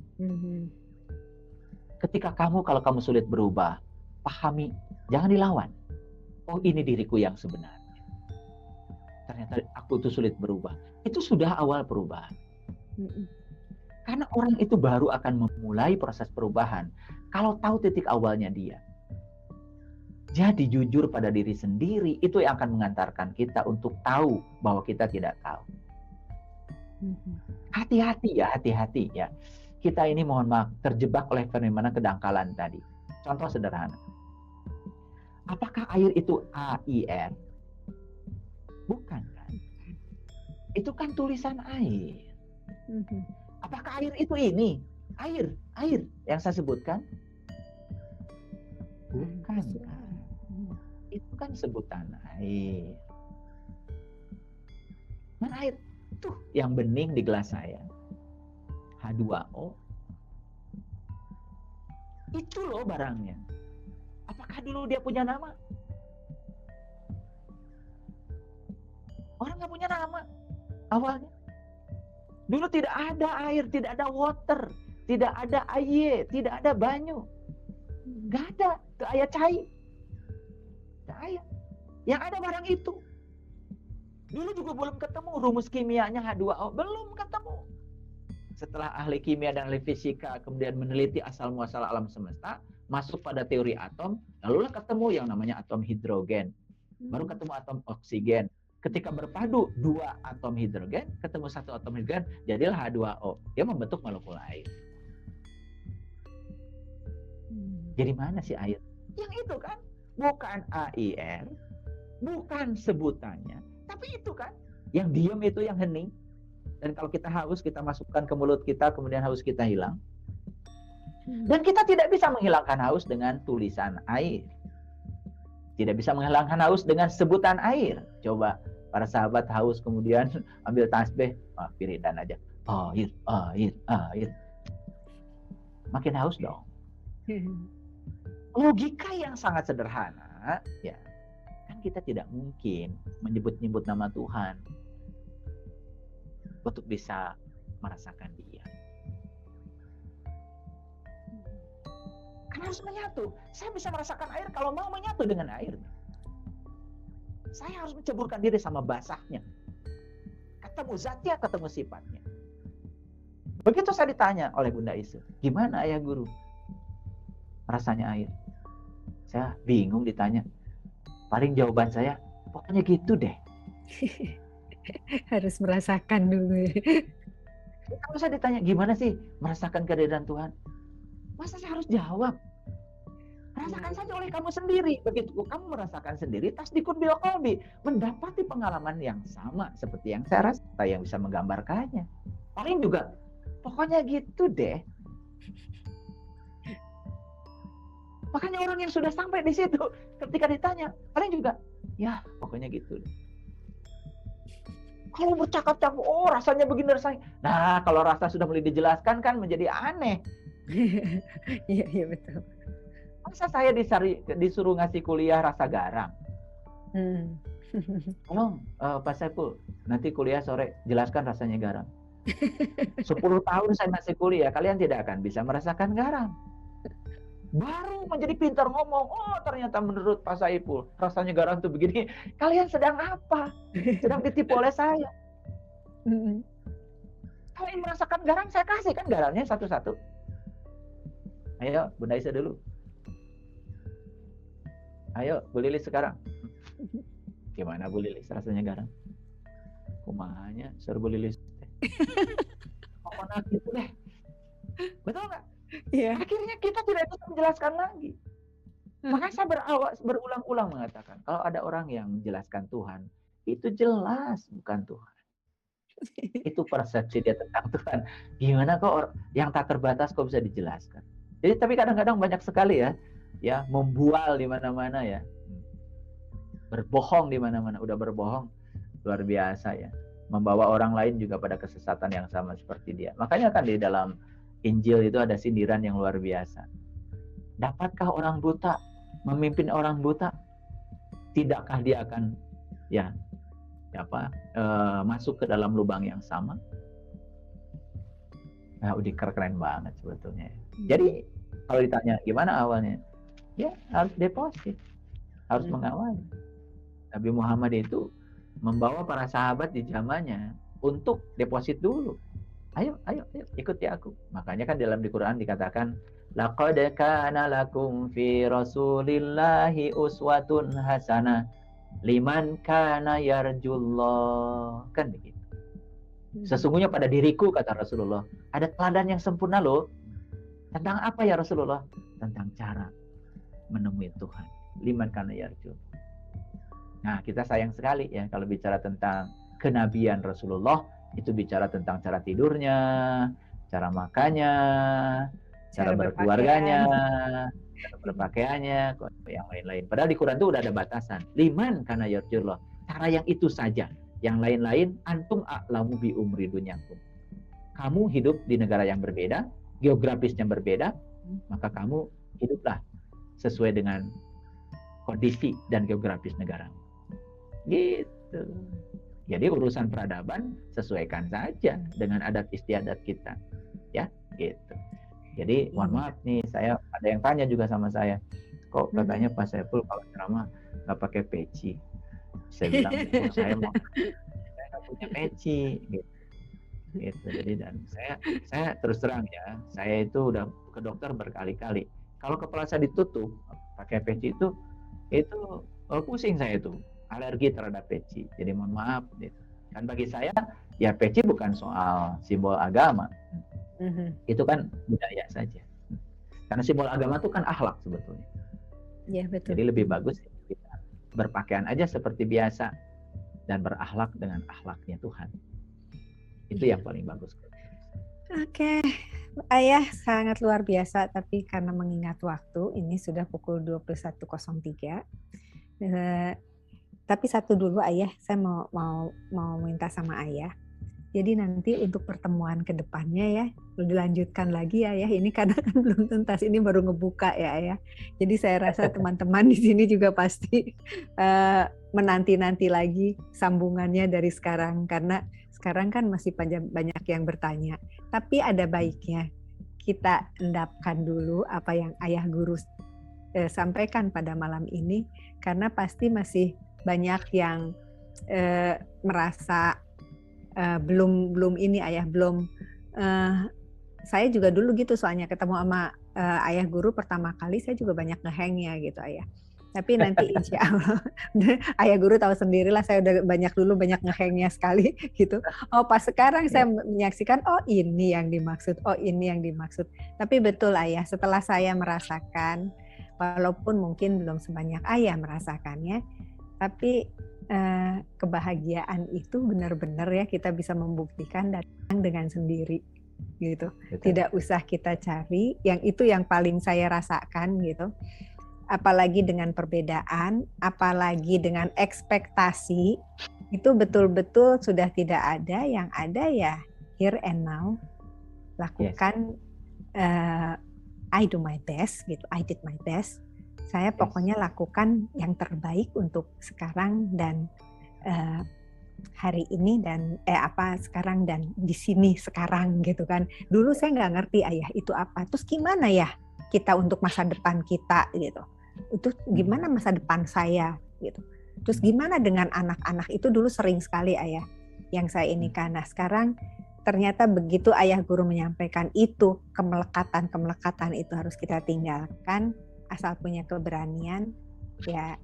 Ketika kalau kamu sulit berubah, pahami, jangan dilawan. Oh, ini diriku yang sebenarnya. Ternyata aku itu sulit berubah. Itu sudah awal perubahan. Karena orang itu baru akan memulai proses perubahan kalau tahu titik awalnya dia. Jadi jujur pada diri sendiri itu yang akan mengantarkan kita untuk tahu bahwa kita tidak tahu. Hati-hati ya. Kita ini mohon maaf terjebak oleh fenomena kedangkalan tadi. Contoh sederhana. Apakah air itu AIR? Bukan kan? Itu kan tulisan air. Apakah air itu ini? Air yang saya sebutkan? Bukan kan? Itu kan sebutan air. Mana air? Tuh yang bening di gelas saya. H2O. Itu loh barangnya. Apakah dulu dia punya nama? Orang nggak punya nama awalnya. Dulu tidak ada air, tidak ada water, tidak ada air, tidak ada banyu. Nggak ada, nggak ada cair. Nggak ada. Yang ada barang itu. Dulu juga belum ketemu rumus kimianya H2O, belum ketemu. Setelah ahli kimia dan ahli fisika kemudian meneliti asal muasal alam semesta, masuk pada teori atom, lalulah ketemu yang namanya atom hidrogen. Baru ketemu atom oksigen. Ketika berpadu dua atom hidrogen, ketemu satu atom hidrogen, jadilah H2O. Dia membentuk molekul air. Jadi mana sih air? Yang itu kan, bukan AIR, bukan sebutannya, tapi itu kan, yang diam itu yang hening. Dan kalau kita haus, kita masukkan ke mulut kita, kemudian haus kita hilang. Dan kita tidak bisa menghilangkan haus dengan tulisan air. Tidak bisa menghilangkan haus dengan sebutan air. Coba para sahabat haus kemudian ambil tasbih, wiridan aja. Air. Makin haus dong. Logika yang sangat sederhana, ya. Kan kita tidak mungkin menyebut-nyebut nama Tuhan untuk bisa merasakan Dia. Kan harus menyatu. Saya bisa merasakan air kalau mau menyatu dengan air. Saya harus menceburkan diri sama basahnya. Ketemu zatnya, ketemu sifatnya. Begitu saya ditanya oleh Bunda Isu, gimana ayah guru rasanya air? Saya bingung ditanya. Paling jawaban saya, pokoknya gitu deh. Harus merasakan dulu. Kalau saya ditanya, gimana sih merasakan kehadiran Tuhan? Masa saya harus jawab? Rasakan saja oleh kamu sendiri. Begitu kamu merasakan sendiri, tasdikun bil qalbi, mendapati pengalaman yang sama seperti yang saya rasa, yang bisa menggambarkannya. Paling juga, pokoknya gitu deh. Makanya orang yang sudah sampai di situ, ketika ditanya, paling juga, ya pokoknya gitu deh. Kalau bercakap-cakap, oh rasanya begini rasanya. Nah, kalau rasa sudah mulai dijelaskan kan menjadi aneh. Iya betul. Masa saya disuruh ngasih kuliah rasa garam? Tolong Pak Saiful, nanti kuliah sore jelaskan rasanya garam. 10 tahun saya masih kuliah, kalian tidak akan bisa merasakan garam. Baru menjadi pintar ngomong, oh ternyata menurut Pak Saiful rasanya garam itu begini. Kalian sedang apa? Sedang ditipu oleh saya. Kalian merasakan garam, saya kasih kan garamnya satu-satu. Ayo Bunda Isa dulu. Ayo Bu Lilis sekarang. Gimana Bu Lilis rasanya garam? Kumahanya suruh Bu Lilis. Pokoknya gitu deh. Betul nggak? Iya. Akhirnya kita tidak bisa menjelaskan lagi. Makanya saya berulang-ulang mengatakan, kalau ada orang yang menjelaskan Tuhan, itu jelas bukan Tuhan. Itu persepsi dia tentang Tuhan. Gimana kok yang tak terbatas kok bisa dijelaskan? Jadi tapi kadang-kadang banyak sekali ya membual di mana-mana ya. Berbohong di mana-mana, udah berbohong luar biasa ya. Membawa orang lain juga pada kesesatan yang sama seperti dia. Makanya kan di dalam Injil itu ada sindiran yang luar biasa. Dapatkah orang buta memimpin orang buta? Tidakkah dia akan masuk ke dalam lubang yang sama? Nah, keren banget sebetulnya. Jadi kalau ditanya gimana awalnya, ya harus deposit, harus mengawali. Nabi Muhammad itu membawa para sahabat di zamannya untuk deposit dulu. Ayo, ikuti aku. Makanya kan dalam di Quran dikatakan, laqad kana lakum fi rasulillahi uswatun hasanah liman kana yarjullah. Kan begitu. Sesungguhnya pada diriku, kata Rasulullah, ada teladan yang sempurna loh. Tentang apa ya Rasulullah? Tentang cara menemui Tuhan. Liman kana yarjullah. Nah, kita sayang sekali ya kalau bicara tentang kenabian Rasulullah, itu bicara tentang cara tidurnya, cara makannya, cara berkeluarganya, cara berpakaiannya, yang lain-lain. Padahal di Quran itu udah ada batasan. Liman kana yarjullah. Cara yang itu saja. Yang lain-lain, antum a'lamu bi umri dunyakum. Kamu hidup di negara yang berbeda, geografisnya berbeda, maka kamu hiduplah sesuai dengan kondisi dan geografis negara. Gitu. Jadi urusan peradaban sesuaikan saja dengan adat istiadat kita, ya, gitu. Jadi mohon maaf nih, saya ada yang tanya juga sama saya, kok katanya Pak Saiful kalau ceramah nggak pakai peci. Saya bilang, saya nggak punya peci, gitu. Jadi dan saya terus terang ya, saya itu udah ke dokter berkali-kali. Kalau kepala saya ditutup pakai peci itu pusing saya itu. Alergi terhadap peci. Jadi mohon maaf gitu. Dan bagi saya ya peci bukan soal simbol agama. Itu kan budaya saja. Karena simbol agama itu kan akhlak sebetulnya. Iya, betul. Jadi lebih bagus kita berpakaian aja seperti biasa dan berakhlak dengan akhlaknya Tuhan. Itu yang paling bagus. Oke. Ayah sangat luar biasa, tapi karena mengingat waktu ini sudah pukul 21.03. Tapi satu dulu Ayah, saya mau minta sama Ayah. Jadi nanti untuk pertemuan ke depannya ya, dilanjutkan lagi ya Ayah. Ini karena kan belum tuntas, ini baru ngebuka ya Ayah. Jadi saya rasa teman-teman di sini juga pasti menanti-nanti lagi sambungannya dari sekarang, karena sekarang kan masih banyak yang bertanya. Tapi ada baiknya kita endapkan dulu apa yang Ayah Guru sampaikan pada malam ini, karena pasti masih banyak yang merasa belum ini ayah, belum saya juga dulu gitu, soalnya ketemu sama ayah guru pertama kali saya juga banyak ngehangnya gitu ayah. Tapi nanti insya Allah ayah guru tahu sendirilah, saya udah banyak ngehangnya sekali gitu. Oh pas sekarang saya menyaksikan, oh ini yang dimaksud, oh ini yang dimaksud. Tapi betul ayah, setelah saya merasakan, walaupun mungkin belum sebanyak ayah merasakannya, tapi kebahagiaan itu benar-benar ya kita bisa membuktikan datang dengan sendiri gitu. Betul. Tidak usah kita cari, yang itu yang paling saya rasakan gitu. Apalagi dengan perbedaan, apalagi dengan ekspektasi, itu betul-betul sudah tidak ada, yang ada ya here and now. Lakukan I do my best gitu, I did my best. Saya pokoknya lakukan yang terbaik untuk sekarang dan hari ini dan sekarang dan di sini sekarang gitu kan. Dulu saya nggak ngerti ayah itu apa. Terus gimana ya kita untuk masa depan kita gitu. Itu gimana masa depan saya gitu. Terus gimana dengan anak-anak, itu dulu sering sekali ayah yang saya ini kan. Nah sekarang ternyata begitu ayah guru menyampaikan itu, kemelekatan itu harus kita tinggalkan, asal punya keberanian ya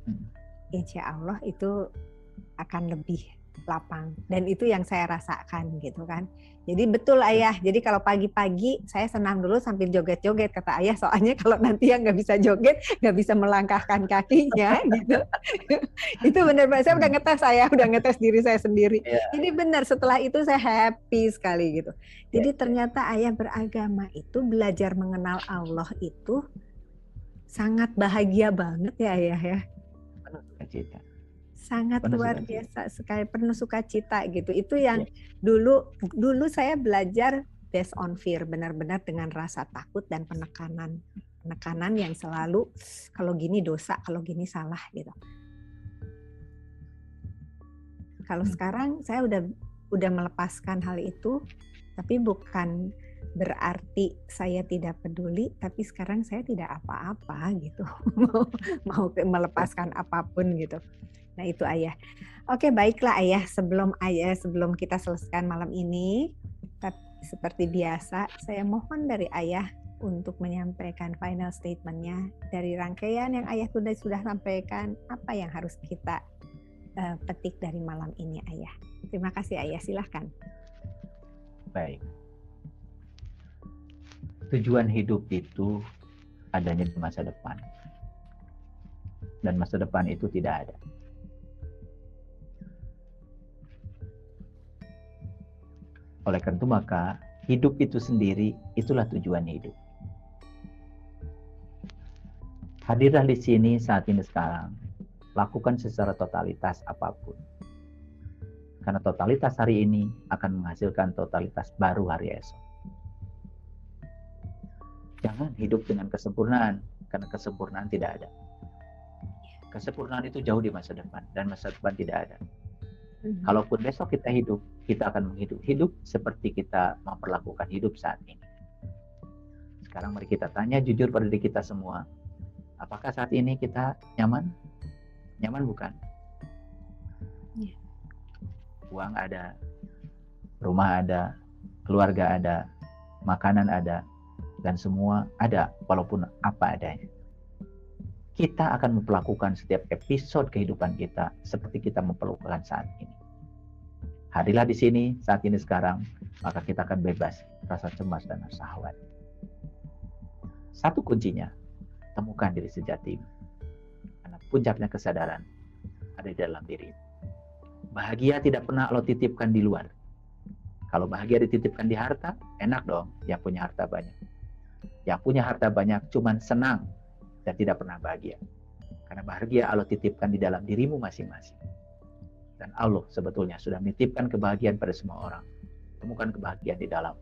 insya Allah itu akan lebih lapang. Dan itu yang saya rasakan gitu kan. Jadi betul ayah, jadi kalau pagi-pagi saya senam dulu sambil joget-joget kata ayah, soalnya kalau nanti yang nggak bisa joget, nggak bisa melangkahkan kakinya gitu. Itu benar-benar, saya udah ngetes diri saya sendiri. Jadi benar, setelah itu saya happy sekali gitu. Jadi ternyata ayah beragama itu, belajar mengenal Allah itu sangat bahagia banget ya ayah ya. Sangat luar biasa sekali, penuh sukacita gitu. Itu yang dulu saya belajar based on fear, benar-benar dengan rasa takut dan penekanan yang selalu kalau gini dosa, kalau gini salah gitu. Kalau sekarang saya udah melepaskan hal itu, tapi bukan berarti saya tidak peduli, tapi sekarang saya tidak apa-apa gitu. mau melepaskan apapun gitu. Nah itu ayah. Oke baiklah ayah, sebelum kita selesaikan malam ini, tapi seperti biasa saya mohon dari ayah untuk menyampaikan final statement-nya dari rangkaian yang ayah sudah sampaikan, apa yang harus kita petik dari malam ini ayah. Terima kasih ayah, silahkan. Baik. Tujuan hidup itu adanya di masa depan. Dan masa depan itu tidak ada. Oleh karena itu maka hidup itu sendiri itulah tujuan hidup. Hadirlah di sini saat ini sekarang. Lakukan secara totalitas apapun. Karena totalitas hari ini akan menghasilkan totalitas baru hari esok. Jangan hidup dengan kesempurnaan, karena kesempurnaan tidak ada. Kesempurnaan itu jauh di masa depan, dan masa depan tidak ada. Kalaupun besok kita hidup, kita akan hidup seperti kita memperlakukan hidup saat ini. Sekarang mari kita tanya jujur pada diri kita semua. Apakah saat ini kita nyaman? Nyaman bukan? Uang ada, rumah ada, keluarga ada, makanan ada, dan semua ada walaupun apa adanya. Kita akan memperlakukan setiap episode kehidupan kita seperti kita memperlakukan saat ini. Hadirlah di sini saat ini sekarang, maka kita akan bebas rasa cemas dan rasa khawatir. Satu kuncinya, temukan diri sejatimu. Karena puncaknya kesadaran ada di dalam diri. Bahagia tidak pernah lo titipkan di luar. Kalau bahagia dititipkan di harta, enak dong yang punya harta banyak. Yang punya harta banyak cuman senang dan tidak pernah bahagia. Karena bahagia Allah titipkan di dalam dirimu masing-masing. Dan Allah sebetulnya sudah menitipkan kebahagiaan pada semua orang. Temukan kebahagiaan di dalam.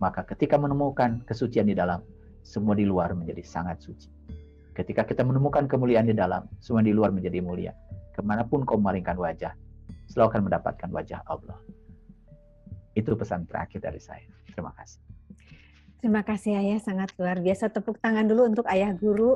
Maka ketika menemukan kesucian di dalam, semua di luar menjadi sangat suci. Ketika kita menemukan kemuliaan di dalam, semua di luar menjadi mulia. Kemanapun kau memalingkan wajah, selalu akan mendapatkan wajah Allah. Itu pesan terakhir dari saya. Terima kasih. Terima kasih ayah, sangat luar biasa. Tepuk tangan dulu untuk ayah guru.